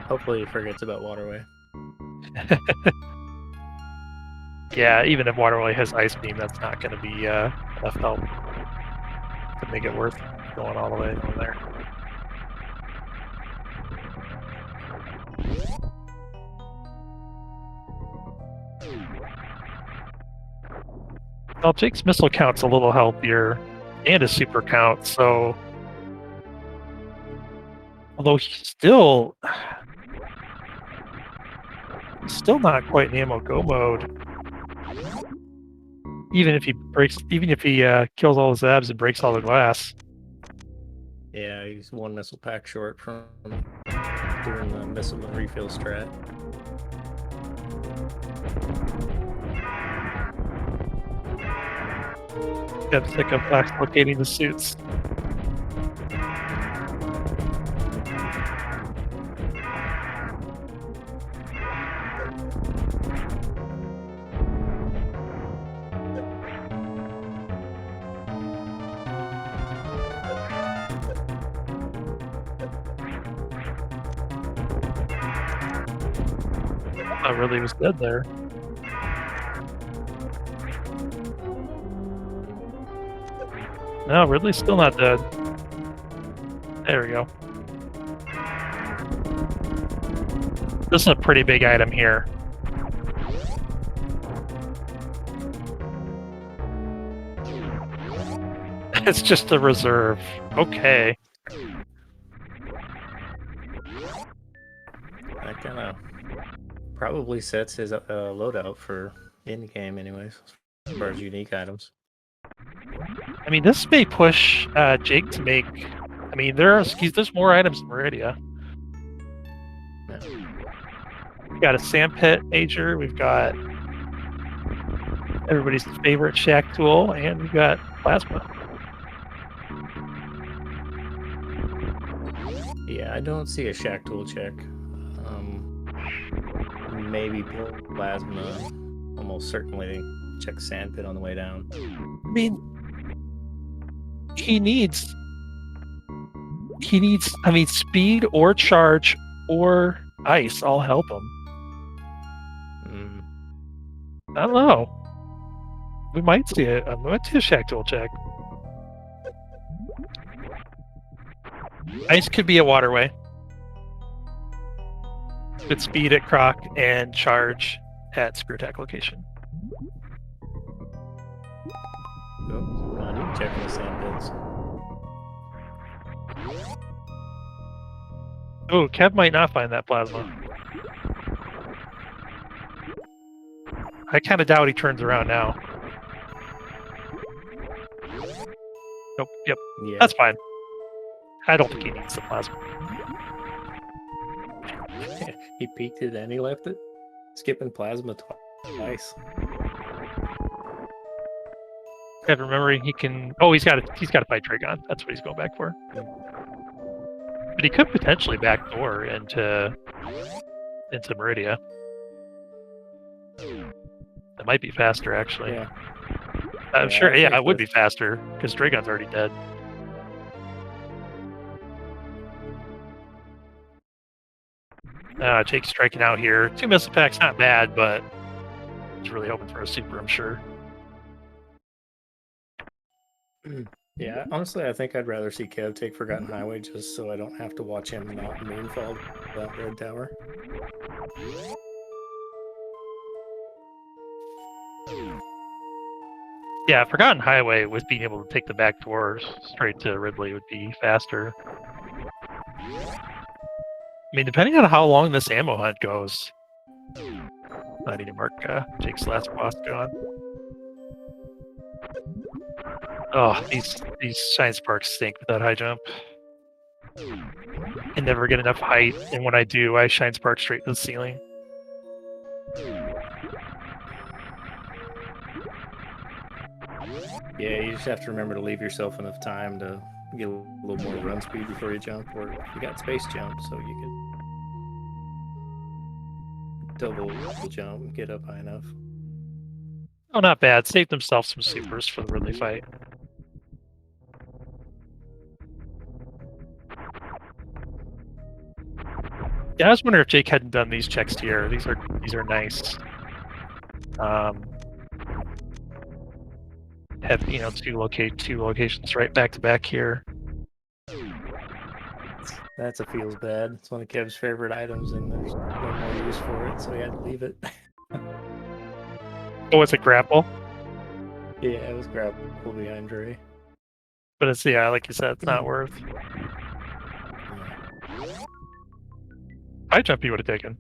Hopefully he forgets about Waterway. Yeah, even if Waterway has Ice Beam, that's not going to be enough help to make it worth going all the way over there. Well, Jake's missile count's a little healthier, and his super count, so... Although he's still not quite in ammo go mode. Even if he kills all his abs and breaks all the glass. Yeah, he's one missile pack short from doing the missile and refill strat. Got sick of flash locating the suits. I really was dead there. No, Ridley's still not dead. There we go. This is a pretty big item here. It's just a reserve. Okay. That kind of probably sets his loadout for In game, anyways, as far as unique items. I mean, this may push Jake to make. I mean, there's more items in Meridia. Yeah. We've got a sandpit major. We've got everybody's favorite shack tool, and we've got plasma. Yeah, I don't see a shack tool check. Maybe plasma. Almost certainly check sandpit on the way down. I mean, he needs. I mean, speed or charge or ice all help him. I don't know. We might see it. We might see a shack tool check. Ice could be a waterway. With speed at Croc and charge at Screw Attack location. Oh, I need to check the sandpits. Oh, Kev might not find that plasma. I kind of doubt he turns around now. Nope. Yep. Yeah. That's fine. I don't think he needs the plasma. He peeked it and he left it. Skipping plasma twice. Kev, remembering he can. Oh, he's got to fight Dragon. That's what he's going back for. But he could potentially backdoor into Meridia. That might be faster, actually. Yeah. I'm sure. Yeah, it would be faster because Dragon's already dead. Jake's striking out here. 2 missile packs, not bad, but he's really hoping for a super, I'm sure. Yeah, honestly, I think I'd rather see Kev take Forgotten Highway just so I don't have to watch him not moonfall that red tower. Yeah, Forgotten Highway with being able to take the back doors straight to Ridley would be faster. I mean, depending on how long this ammo hunt goes. I need to mark Jake's last boss gone. Oh, these shine sparks stink with that high jump. I never get enough height, and when I do, I shine spark straight to the ceiling. Yeah, you just have to remember to leave yourself enough time to get a little more run speed before you jump, or you got space jump, so you can double jump and get up high enough. Oh, not bad. Saved themselves some supers for the Ridley fight. Yeah, I was wondering if Jake hadn't done these checks here. These are nice. Have two locations right back to back here. That feels bad. It's one of Kev's favorite items, and there's no more use for it, so he had to leave it. Oh, it's a grapple? Yeah, it was grapple behind Dre. But it's, yeah, like you said, it's not worth. High jump he would have taken.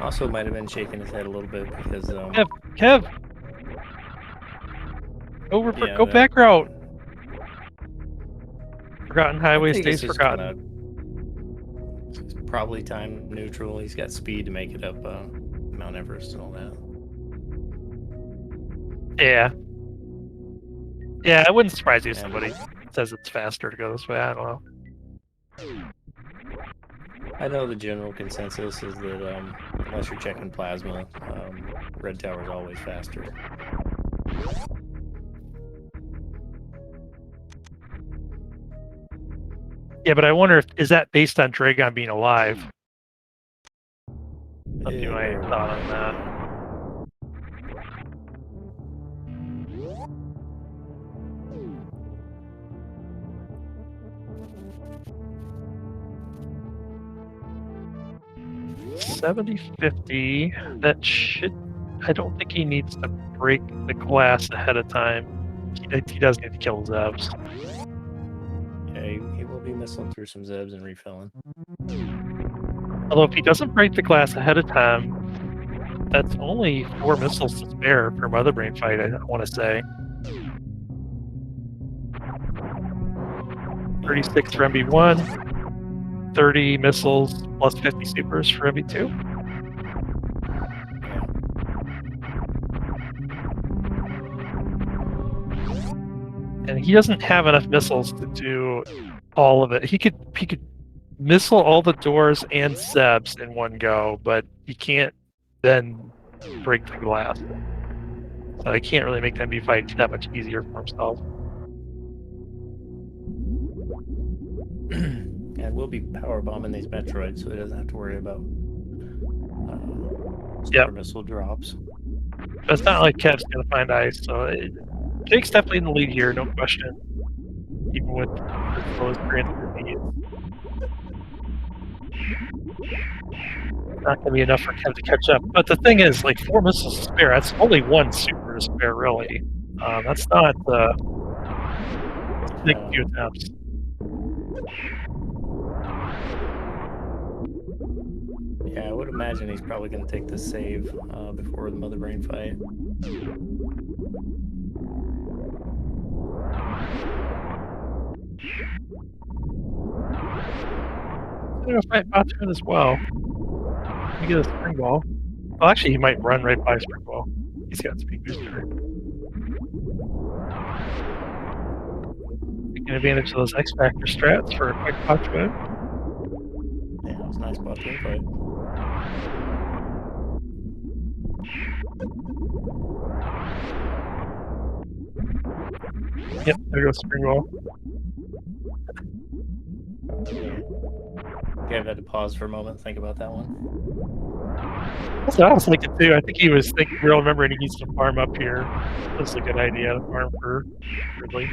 Also might have been shaking his head a little bit because Kev! Go back route! Forgotten Highway stays forgotten. It's probably time neutral. He's got speed to make it up Mount Everest and all that. Yeah. Yeah, it wouldn't surprise you if somebody says it's faster to go this way. I don't know. I know the general consensus is that unless you're checking plasma, Red Tower is always faster. Yeah, but I wonder is that based on Dragon being alive? Let's do my thought on that. $70.50. That should. I don't think he needs to break the glass ahead of time. He does need to kill Zebs. Yeah, he will be missing through some Zebs and refilling. Although if he doesn't break the glass ahead of time, that's only 4 missiles to spare per Mother Brain fight, I want to say. 36 for MB1, 30 missiles plus 50 supers for MB2. And he doesn't have enough missiles to do all of it. He could missile all the doors and Zebs in one go, but he can't then break the glass. So he can't really make the MB fight that much easier for himself. And we'll be power bombing these Metroids, so he doesn't have to worry about super missile drops. But it's not like Kev's gonna find ice, so Jake's definitely in the lead here, no question. Even with the slowest transfer speed. Not gonna be enough for Kev to catch up. But the thing is, like 4 missiles to spare, that's only 1 super to spare, really. That's not big few attempts. Yeah, I would imagine he's probably going to take the save before the Mother Brain fight. I'm gonna fight Botman as well. He get a spring ball. Well, actually, he might run right by spring ball. He's got speed booster. Taking advantage of those X Factor strats for a quick Botman. Yeah, it was a nice Botman fight. Yep, there goes spring ball. Kev had to pause for a moment and think about that one. That's what I was thinking too. I think he was thinking, real remembering he needs to farm up here. That's a good idea to farm for Ridley.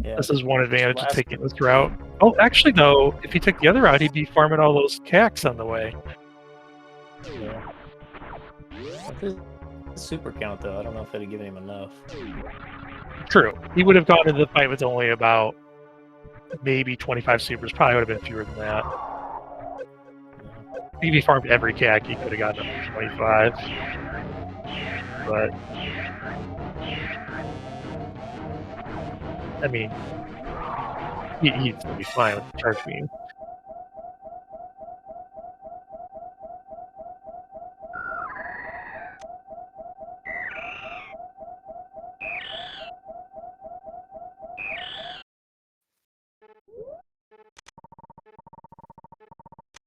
Yeah, this is one advantage of taking this route. Oh, actually, though, if he took the other route, he'd be farming all those cacks on the way. Yeah. The super count, though, I don't know if it'd given him enough. True. He would have gone into the fight with only about maybe 25 supers. Probably would have been fewer than that. If he farmed every cack, he could have gotten up to 25. But I mean, he'd still be fine with the charge beam.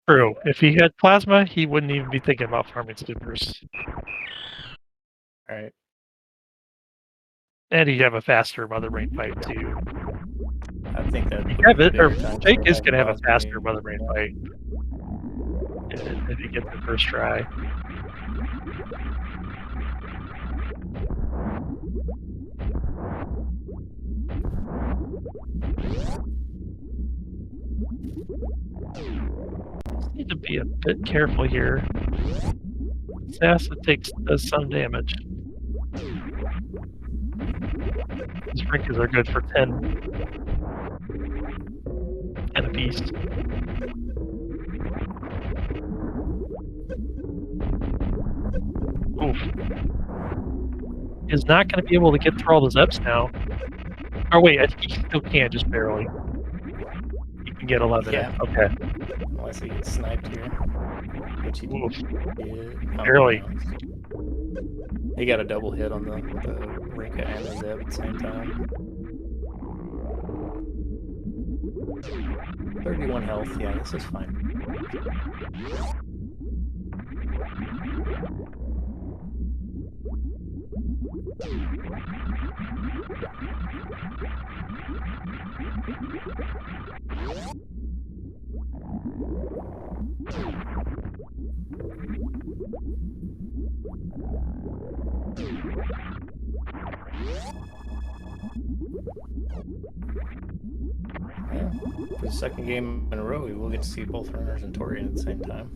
True. If he had plasma, he wouldn't even be thinking about farming supers. Alright. And he'd have a faster Mother Brain fight too. I think that Jake is going to have a faster Mother Brain fight if he gets the first try. Need to be a bit careful here. Sassa does some damage. These Brinkers are good for 10 apiece. Oof. Is not going to be able to get through all the Zeps now. Oh wait, I think he still can, just barely. He can get 11 in. Okay. Unless he gets sniped here. Which he did. Barely. He got a double hit on the Rinka and the Zeb at the same time. 31 health, yeah, this is fine. Yeah, for the second game in a row, we will get to see both runners and Torian at the same time.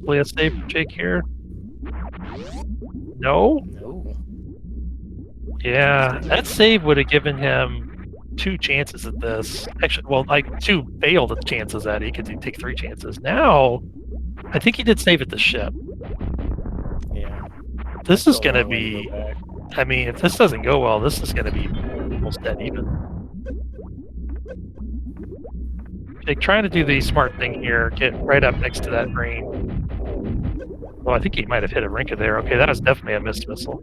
Play a save for Jake here. No? No. Yeah, that save would have given him 2 chances at this. Actually, well, like 2 failed chances at it. He could take 3 chances. Now, I think he did save at the ship. Yeah. This is going to Still a long way be. go back. I mean, if this doesn't go well, this is going to be almost dead even. Jake, trying to do the smart thing here, get right up next to that brain. Well, I think he might have hit a Rinka there. Okay, that was definitely a missed missile.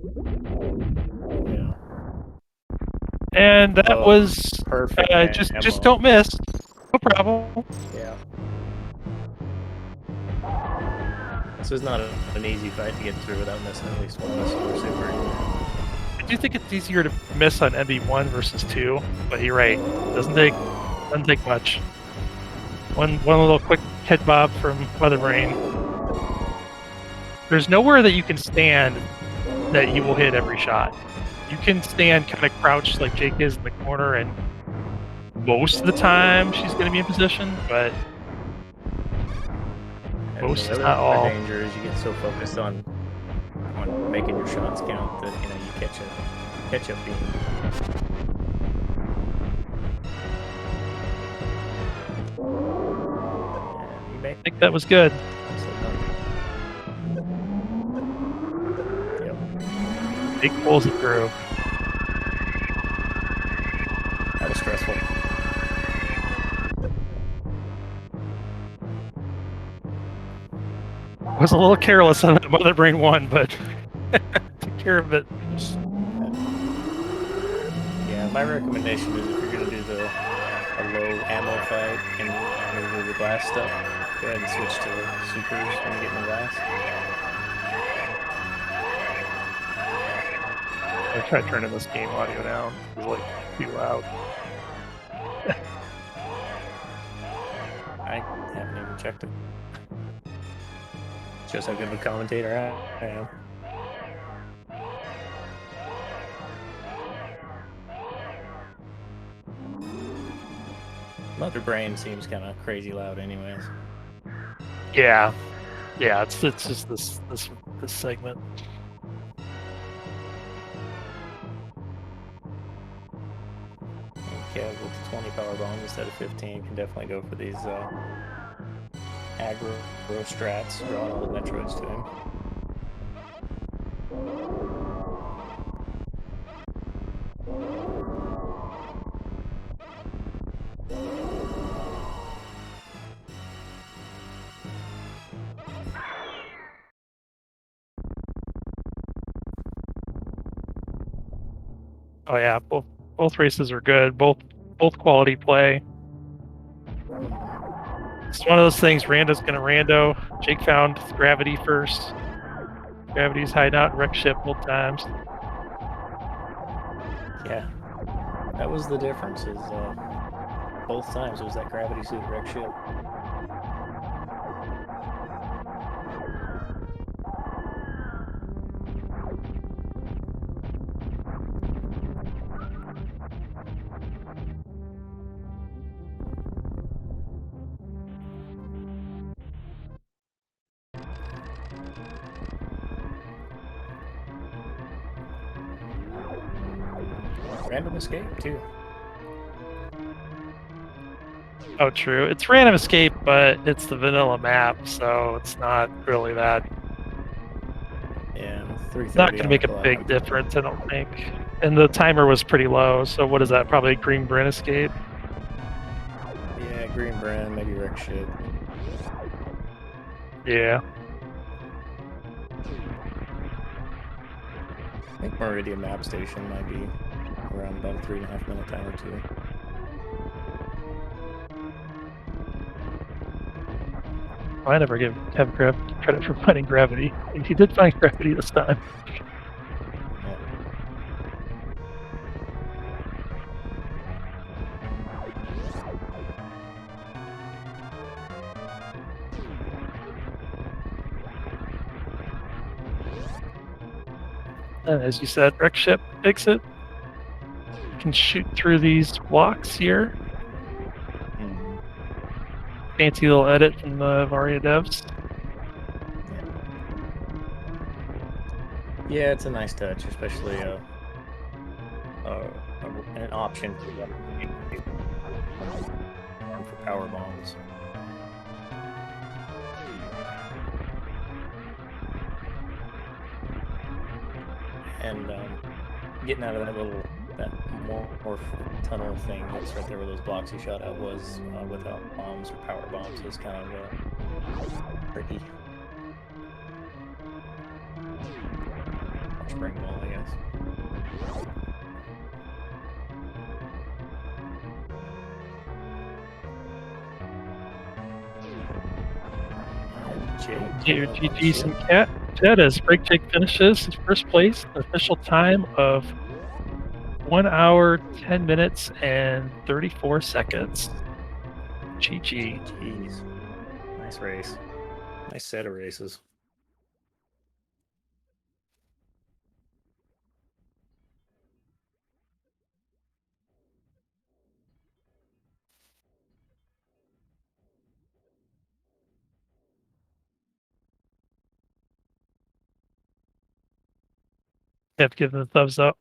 Yeah. And that was perfect. just don't miss. No problem. Yeah. This is not an easy fight to get through without missing at least one missile or super. I do think it's easier to miss on MB1 versus 2, but you're right. Doesn't take much. One little quick head bob from Weatherbrain. There's nowhere that you can stand that you will hit every shot. You can stand kind of crouched like Jake is in the corner, and most of the time she's going to be in position, but most is not all. The danger is you get so focused on making your shots count that you catch up being. I think that was good. Yep. Jake pulls it through. That was stressful. Was a little careless on that Motherbrain 1, but took care of it. Yeah, my recommendation is if you're going to do a low ammo fight and do the glass stuff, go ahead and switch to supers when you get in the glass. I tried turning this game audio down. It was like too loud. I haven't even checked it. Shows how good of a commentator I am. Motherbrain seems kind of crazy loud, anyways. Yeah, it's just this segment. Kev with the 20 power bomb instead of 15 can definitely go for these aggro strats, drawing all the Metroids to him. Oh yeah, both races are good. Both quality play. It's one of those things. Rando's gonna rando. Jake found gravity first. Gravity's hideout and wreck ship both times. Yeah, that was the difference. Is both times it was that gravity suit wreck ship. Random escape too. Oh, true. It's random escape, but it's the vanilla map, so it's not really that. Yeah, 330. It's not going to make a big difference, I don't think. And the timer was pretty low, so what is that? Probably Green Brin escape. Yeah, Green Brin, maybe wreck ship. Yeah. I think Meridian map station might be around about a 3.5 minute timer too. I never give Kev credit for finding gravity. He did find gravity this time. And as you said, wreck ship takes it. You can shoot through these blocks here. fancy little edit from the Varia devs. Yeah, it's a nice touch, especially an option for power bombs. And getting out of that morph tunnel thing that's right there where those blocks you shot at was without bombs or power bombs is kind of tricky. Spring ball, I guess. GG's and Ted as BrakeJake finishes his first place, official time of 1 hour, 10 minutes, and 34 seconds. GG. Jeez. Nice race. Nice set of races. Have given the thumbs up.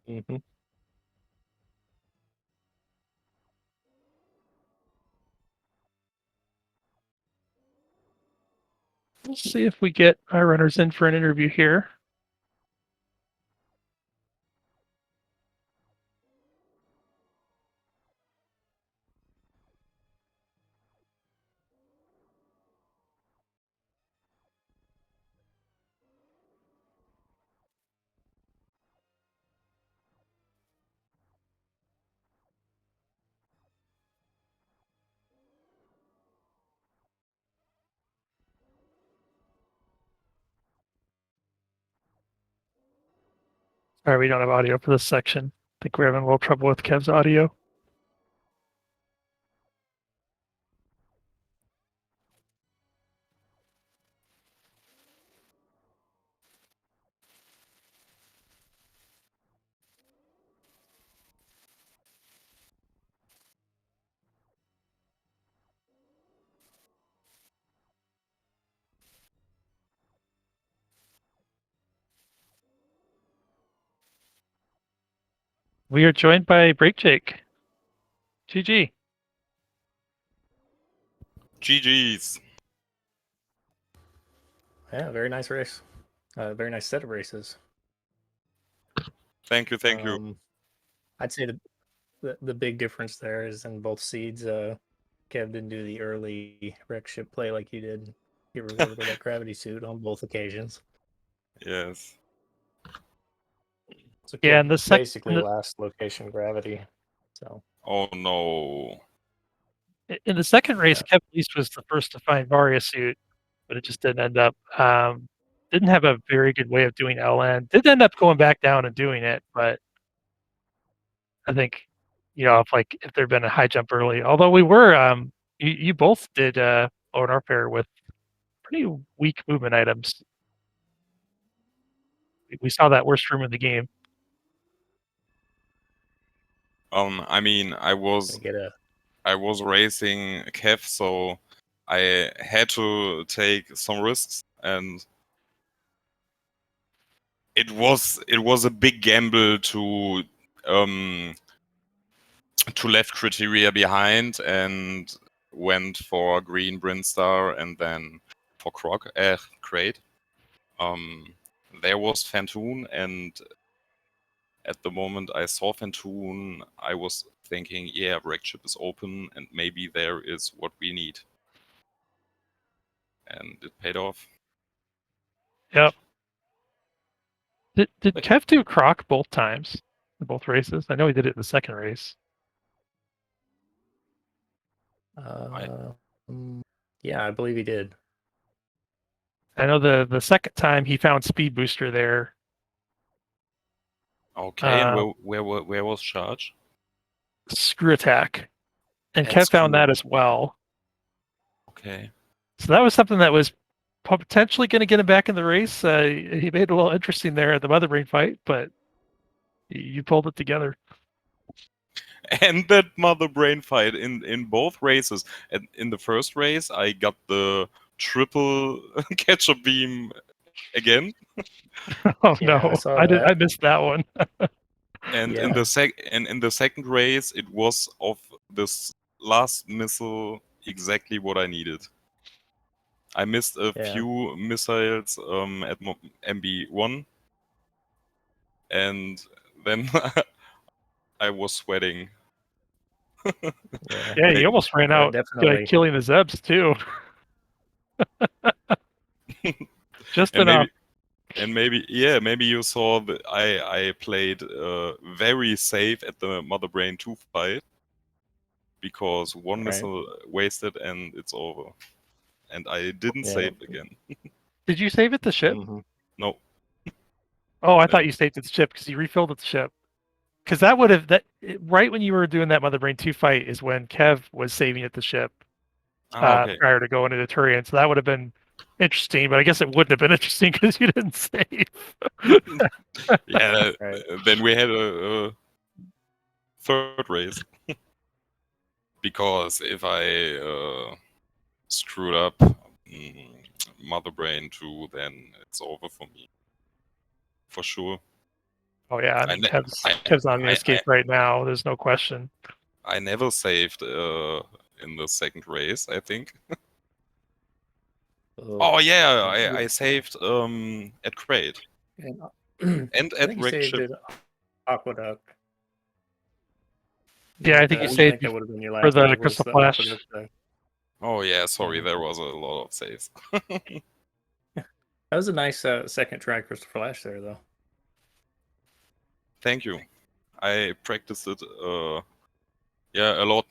Mm-hmm. We'll see if we get our runners in for an interview here. Sorry, we don't have audio for this section. I think we're having a little trouble with Kev's audio. We are joined by BrakeJake. GG. GG's. Yeah, very nice race. Very nice set of races. Thank you. I'd say the big difference there is in both seeds. Kev didn't do the early wreck ship play like you did. He rewarded with that gravity suit on both occasions. Yes. So Yeah, Kev and the basically last location gravity. So. Oh no. In the second race, Kev at least was the first to find Varia suit, but it just didn't end up. Didn't have a very good way of doing LN. Did end up going back down and doing it, but I think, if there'd been a high jump early, although we were, you both did O&R pair with pretty weak movement items. We saw that worst room in the game. I mean, I was racing Kev, so I had to take some risks, and it was a big gamble to left criteria behind and went for green Brinstar and then for Crate. There was Fantoon, and at the moment I saw Fantoon, I was thinking, yeah, wreck ship is open and maybe there is what we need. And it paid off. Yep. Did Kev do Croc both times in both races? I know he did it in the second race. Yeah, I believe he did. I know the second time he found Speed Booster there. Okay, and where was Charge? Screw Attack. And Kev found that as well. Okay. So that was something that was potentially going to get him back in the race. He made it a little interesting there at the Mother Brain fight, but you pulled it together. and that mother brain fight in both races. And in the first race, I got the triple catcher beam again, Oh Yeah, I no, saw I that. missed that one. and Yeah. in the second race, it was of this last missile exactly what I needed. I missed a Yeah. few missiles at MB1, and then I was sweating. Yeah. Yeah, you almost ran out Definitely. killing the Zebs too. Just and enough. maybe you saw that I played very safe at the Mother Brain 2 fight, because one Right. missile wasted and it's over. And I didn't Yeah. save again. Did you save at the ship? Mhm. No. Oh, I thought you saved at the ship because you refilled at the ship. Because that would have right when you were doing that Mother Brain 2 fight is when Kev was saving at the ship Okay. prior to going into Turian. So that would have been interesting, but I guess it wouldn't have been interesting because you didn't save. Yeah. Right. Then we had a third race. Because if I screwed up Mother Brain 2, then it's over for me. For sure. Oh yeah, I mean, ne- Kev's on the escape right now. There's no question. I never saved in the second race, I think. Oh yeah, I saved at Crate And, and I at think you saved Wreckship. it Aqueduct. Yeah, I think you I saved think that would have been your for last the move, was Crystal the Flash. Aqueduct thing. Oh yeah, sorry, Mhm. there was a lot of saves. That was a nice second try Crystal Flash there, though. Thank you. I practiced it a lot.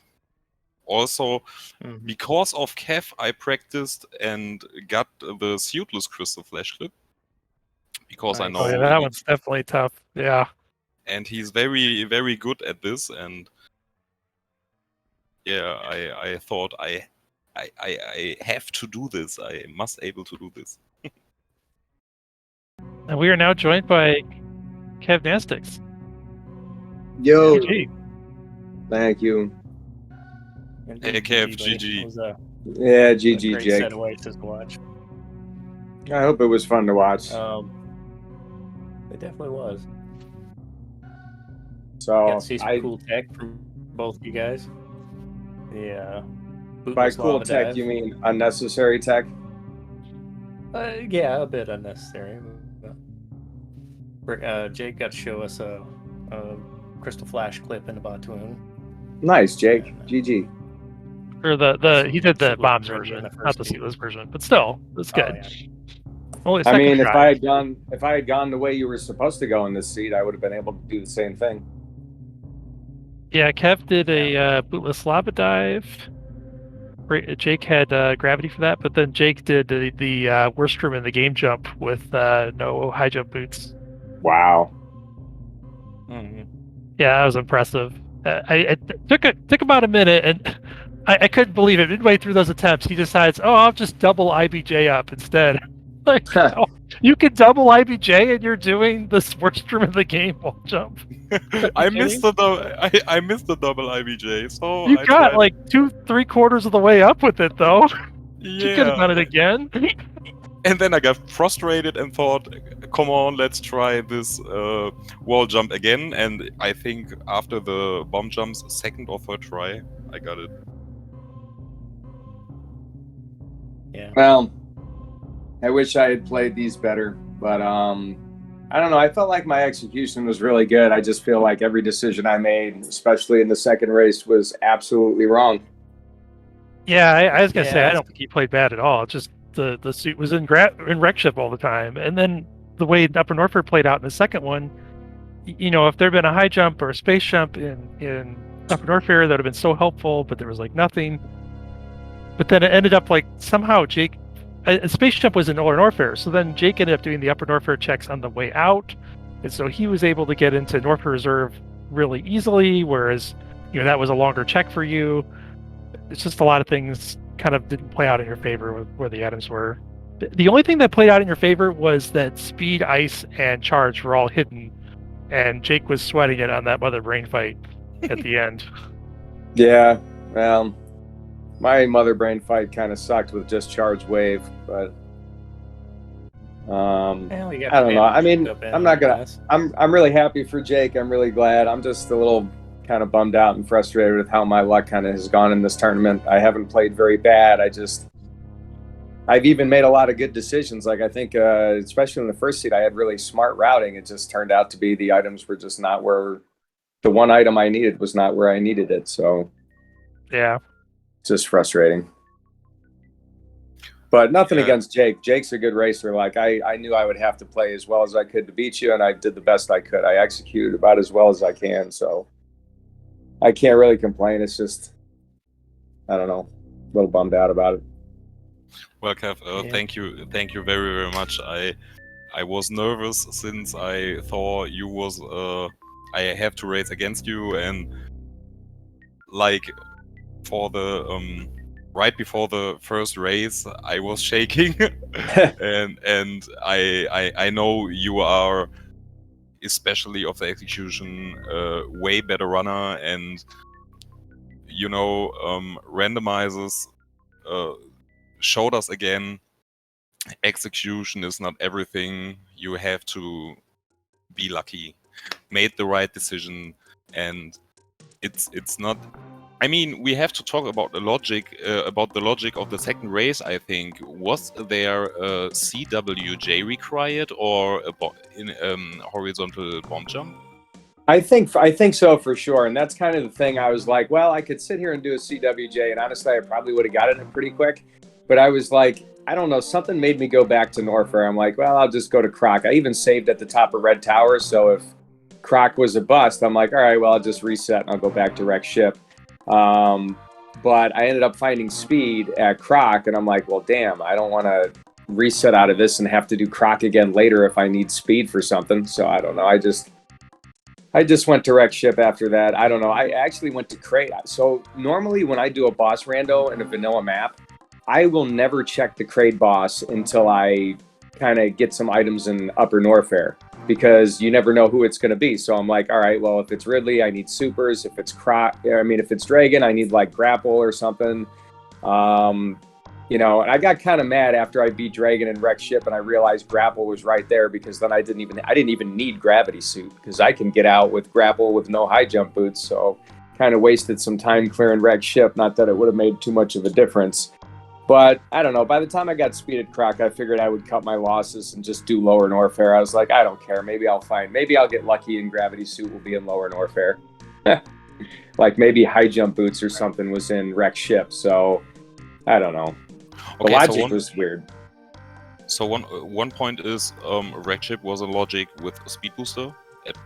Also, Mhm. because of Kev, I practiced and got the suitless Crystal Flash clip. Because I Nice. Oh yeah, know that one's definitely tough. Yeah. and he's very, very good at this. And yeah, I thought I have to do this. I must able to do this. And we are now joined by Kevnastics. Yo, GG. thank you. And Hey, Kev, buddy. GG. It was a Yeah, a GG, great Jake. set of races to watch. I hope it was fun to watch. It definitely was. So Got to see some cool tech from both you guys. Yeah. by cool tech, you mean unnecessary tech? Yeah, a bit unnecessary. Jake got to show us a Crystal Flash clip in the Batoon. Nice, Jake. And, GG. Or he did the Super bombs Mario in version, the not first the game. seatless version, but still, it's good. Oh, yeah. Only a I second mean, if try. I had gone the way you were supposed to go in this seat, I would have been able to do the same thing. Yeah, Kev did a bootless lava dive. Jake had gravity for that, but then Jake did the worst room in the game jump with no high jump boots. Wow. Mm-hmm. Yeah, that was impressive. It took about a minute, and I couldn't believe it. Midway through those attempts, he decides, "Oh, I'll just double IBJ up instead." Like, oh, you can double IBJ, and you're doing the worst room in the game wall jump. I missed the double IBJ. So You I got tried. like 2/3 of the way up with it, though. You could have Yeah. done it again. And then I got frustrated and thought, come on, let's try this wall jump again. And I think after the bomb jumps, second or third try, I got it. Yeah. Well, I wish I had played these better, but I don't know. I felt like my execution was really good. I just feel like every decision I made, especially in the second race, was absolutely wrong. Yeah, I was gonna say Yeah. I don't think he played bad at all. Just the suit was in wreckship all the time, and then the way Upper Norfolk played out in the second one, you know, if there'd been a high jump or a space jump in Upper Norfolk, that would have been so helpful. But there was like nothing. But then it ended up like somehow Jake, a space jump was in Lower Norfair, so then Jake ended up doing the Upper Norfair checks on the way out, and so he was able to get into Norfair Reserve really easily, whereas you know that was a longer check for you. It's just a lot of things kind of didn't play out in your favor with where the items were. The only thing that played out in your favor was that speed, ice, and charge were all hidden, and Jake was sweating it on that Mother Brain fight. at the end. Yeah, well, my mother brain fight kind of sucked with just charge wave, but Well, you got I don't know. I mean, up in I'm not gonna. nonetheless. I'm really happy for Jake. I'm really glad. I'm just a little kind of bummed out and frustrated with how my luck kind of has gone in this tournament. I haven't played very bad. I've even made a lot of good decisions. Like I think, especially in the first seed, I had really smart routing. It just turned out to be the items were just not where the one item I needed was not where I needed it. So Yeah. it's just frustrating. But nothing Yeah. against Jake. Jake's a good racer. Like I knew I would have to play as well as I could to beat you, and I did the best I could. I executed about as well as I can. So I can't really complain. It's just, I don't know, a little bummed out about it. Well, Kev, Yeah. thank you very, very much. I was nervous since I thought you was I have to race against you, and like for the right before the first race, I was shaking, and I know you are, especially of the execution, way better runner, and you know, randomizers showed us again, execution is not everything. You have to be lucky, made the right decision, and it's not. I mean, we have to talk about the logic of the second race. I think was there a CWJ required or in horizontal bomb jump? I think so for sure, and that's kind of the thing. I was like, well, I could sit here and do a CWJ, and honestly, I probably would have gotten it pretty quick. But I was like, I don't know, something made me go back to Norfair. I'm like, well, I'll just go to Croc. I even saved at the top of Red Tower, so if Croc was a bust, I'm like, all right, well, I'll just reset and I'll go back to Wreck Ship. But I ended up finding speed at Croc, and I'm like, well, damn, I don't want to reset out of this and have to do Croc again later if I need speed for something. So I don't know. I just went to Wreck Ship after that. I don't know. I actually went to Crate. So normally when I do a boss rando in a vanilla map, I will never check the Crate boss until I kind of get some items in Upper Norfair, because you never know who it's going to be. So I'm like, all right, well, if it's Ridley, I need supers. If it's if it's Dragon, I need like grapple or something. You know, and I got kind of mad after I beat Dragon and Wreck Ship, and I realized grapple was right there, because then I didn't even need gravity suit, because I can get out with grapple with no high jump boots. So kind of wasted some time clearing Wreck Ship. Not that it would have made too much of a difference. But I don't know. By the time I got speeded Croc, I figured I would cut my losses and just do lower Norfair. I was like, I don't care. Maybe I'll get lucky and gravity suit will be in lower Norfair. Like maybe high jump boots or something was in Wreck Ship. So I don't know. The logic was weird. So one point is Wreck Ship was a logic with a speed booster.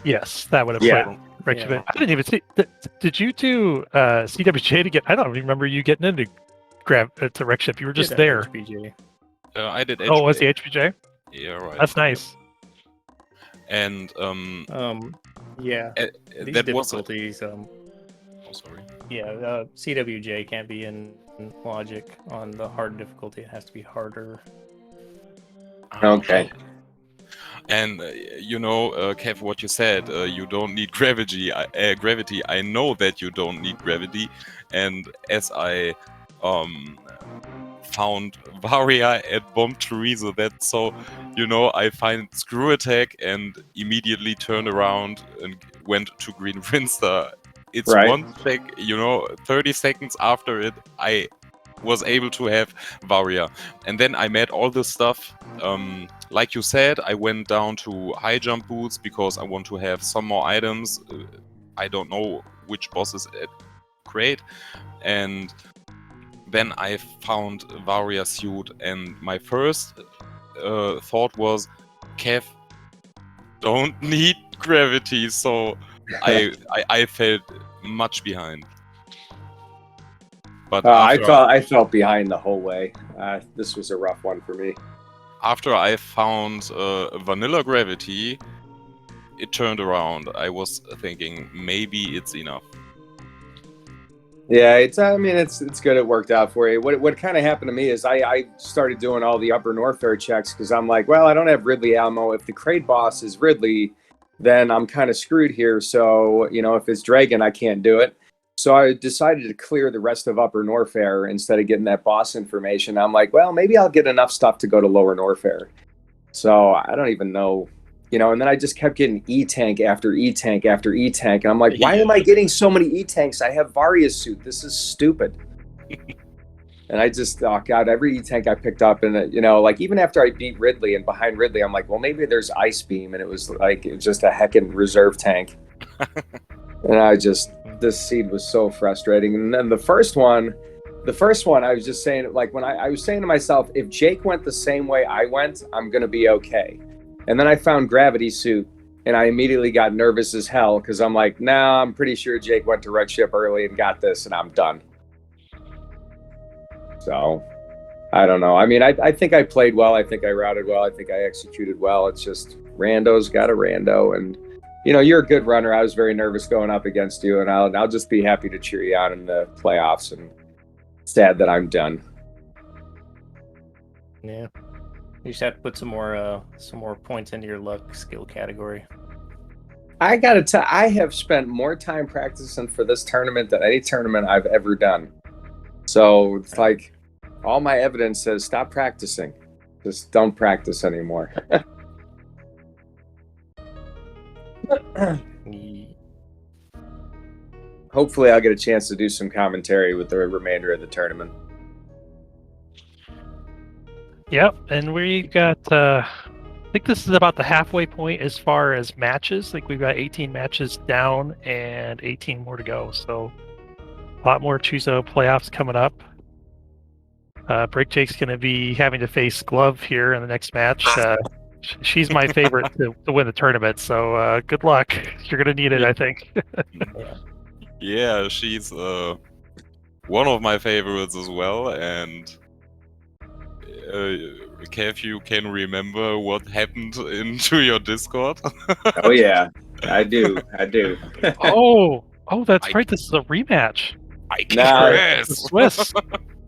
Yes, that would have Yeah. put Wreck Ship in. Yeah. I didn't even see. Did you do CWJ to get? I don't remember you getting into to Wreck Ship. You were just Did there. HPG. I did. Oh, it was the HPJ. HPJ? Yeah, right. That's nice. And Yeah. These that was. difficulties. Oh, sorry. Yeah. CWJ can't be in logic on the hard difficulty. It has to be harder. Okay. And you know, Kev, what you said, you don't need gravity. Gravity. I know that you don't need gravity, and as I found Varia at Bomb Teresa, that's so, you know, I find Screw Attack and immediately turned around and went to Green Prinster. It's Right. 1 sec, you know, 30 seconds after it, I was able to have Varia. And then I made all this stuff. Like you said, I went down to high jump boots because I want to have some more items. I don't know which bosses it create. And then I found Varia suit, and my first thought was, Kev, don't need gravity. So I felt much behind. But I felt behind the whole way. This was a rough one for me. After I found vanilla gravity, it turned around. I was thinking maybe it's enough. Yeah, it's good it worked out for you. What kind of happened to me is I started doing all the Upper Norfair checks, because I'm like, well, I don't have Ridley ammo. If the Crate boss is Ridley, then I'm kind of screwed here. So, you know, if it's Dragon, I can't do it. So I decided to clear the rest of Upper Norfair instead of getting that boss information. I'm like, well, maybe I'll get enough stuff to go to Lower Norfair. So I don't even know, you know, and then I just kept getting E-Tank after E-Tank after E-Tank. And I'm like, why am I getting so many E-Tanks? I have Varia's suit. This is stupid. And I just, oh God, every E-Tank I picked up, and you know, like even after I beat Ridley and behind Ridley, I'm like, well, maybe there's Ice Beam, and it was just a heckin' reserve tank. And I just, this seed was so frustrating. And then the first one, I was just saying, like when I was saying to myself, if Jake went the same way I went, I'm gonna be okay. And then I found Gravity Suit, and I immediately got nervous as hell because I'm like, nah, I'm pretty sure Jake went to Red Ship early and got this, and I'm done. So, I don't know. I mean, I think I played well. I think I routed well. I think I executed well. It's just rando's got a rando. And, you know, you're a good runner. I was very nervous going up against you. And I'll just be happy to cheer you on in the playoffs. And sad that I'm done. Yeah. You just have to put some more points into your luck skill category. I got to tell, I have spent more time practicing for this tournament than any tournament I've ever done. So it's like all my evidence says stop practicing. Just don't practice anymore. Hopefully I'll get a chance to do some commentary with the remainder of the tournament. Yep, and we got, I think this is about the halfway point as far as matches. I think we've got 18 matches down and 18 more to go. So a lot more Choozo playoffs coming up. BrakeJake's going to be having to face Glove here in the next match. She's my favorite to win the tournament, so good luck. You're going to need it, I think. Yeah, she's one of my favorites as well, and Kev, you can remember what happened into your Discord? Oh yeah, I do. Oh, that's right. This is a rematch. I Nah, guess. The Swiss.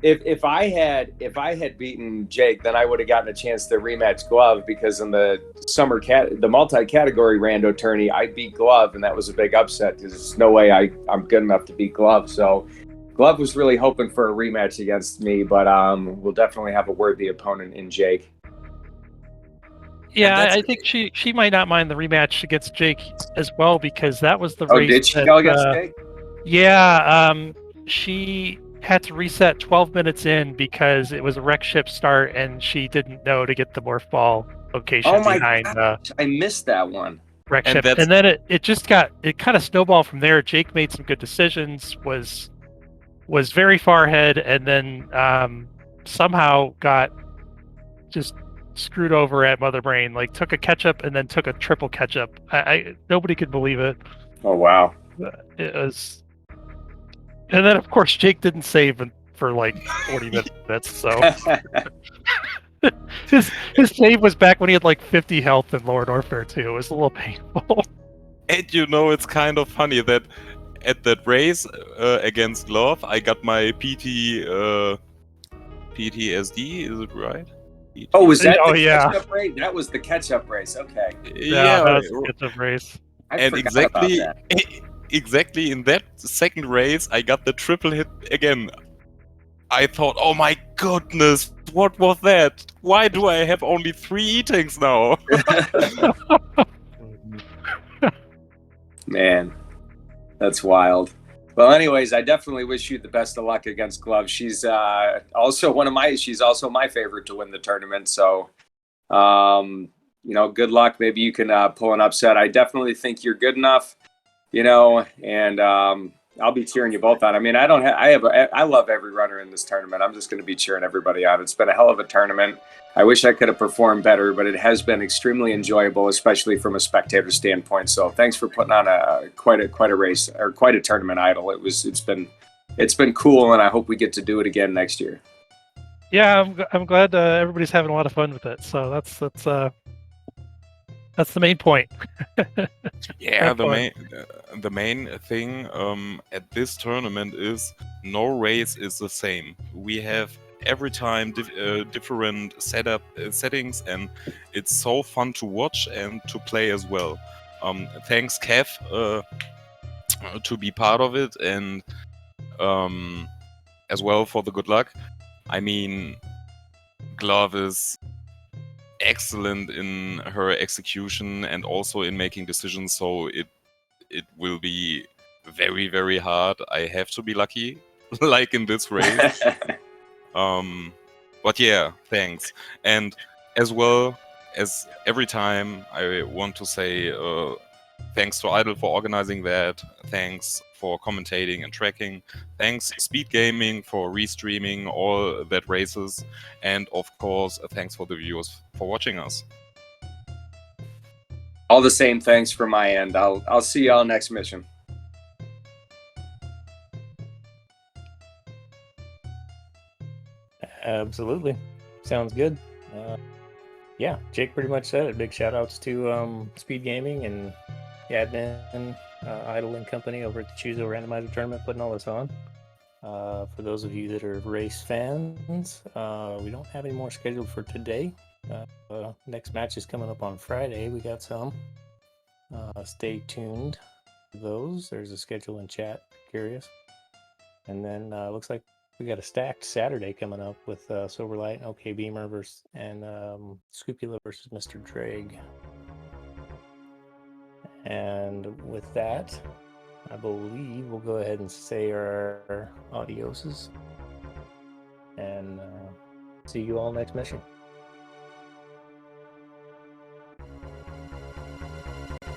If I had beaten Jake, then I would have gotten a chance to rematch Glove, because in the the multi-category rando tourney, I beat Glove, and that was a big upset because there's no way I'm good enough to beat Glove. So Glove was really hoping for a rematch against me, but we'll definitely have a worthy opponent in Jake. Yeah, I think she might not mind the rematch against Jake as well, because that was the race. Did she go against Jake? Yeah, she had to reset 12 minutes in because it was a wreck ship start and she didn't know to get the morph ball location behind I missed that one. wreck ship. And then it kind of snowballed from there. Jake made some good decisions, was very far ahead, and then somehow got just screwed over at Mother Brain. Like took a catch up and then took a triple catch up. Nobody could believe it. Oh wow. It was. And then, of course, Jake didn't save for like 40 minutes, so his save was back when he had like 50 health in Lower Norfair too. It was a little painful. And you know, it's kind of funny that at that race against Love, I got my PTSD. Is it right? Oh, was that the yeah. catch-up race? That was the catch-up race. Okay. Yeah, that was the catch-up race. And exactly in that second race, I got the triple hit again. I thought, oh my goodness, what was that? Why do I have only 3 E-tanks now? Man, that's wild. Well, anyways, I definitely wish you the best of luck against Glove. She's also my favorite to win the tournament. So, you know, good luck. Maybe you can pull an upset. I definitely think you're good enough. You know, and I'll be cheering you both on. I mean, I love every runner in this tournament. I'm just going to be cheering everybody on. It's been a hell of a tournament. I wish I could have performed better, but it has been extremely enjoyable, especially from a spectator standpoint. So thanks for putting on quite a race, or quite a tournament, Idol. It's been cool, and I hope we get to do it again next year. Yeah, I'm glad everybody's having a lot of fun with it. So that's the main point. Yeah, the main thing at this tournament is no race is the same. We have every time different settings, and it's so fun to watch and to play as well. Thanks, Kev, to be part of it, and as well for the good luck. I mean, Glove is excellent in her execution and also in making decisions, so it will be very, very hard. I have to be lucky, like in this race. But yeah, thanks. And as well as every time, I want to say thanks to Idle for organizing that. Thanks for commentating and tracking. Thanks SpeedGaming for restreaming all that races. And of course, thanks for the viewers for watching us. All the same, thanks from my end. I'll see y'all next mission. Absolutely. Sounds good. Yeah, Jake pretty much said it. Big shout outs to SpeedGaming and admin, Idle and company over at the Choozo Randomizer tournament putting all this on. For those of you that are race fans, we don't have any more scheduled for today. Next match is coming up on Friday. We got some. Stay tuned for those. There's a schedule in chat, curious. And then looks like we got a stacked Saturday coming up with Silverlight and OK Beamer and Scoopula versus Mr. Drag. And with that, I believe we'll go ahead and say our adioses and see you all next mission.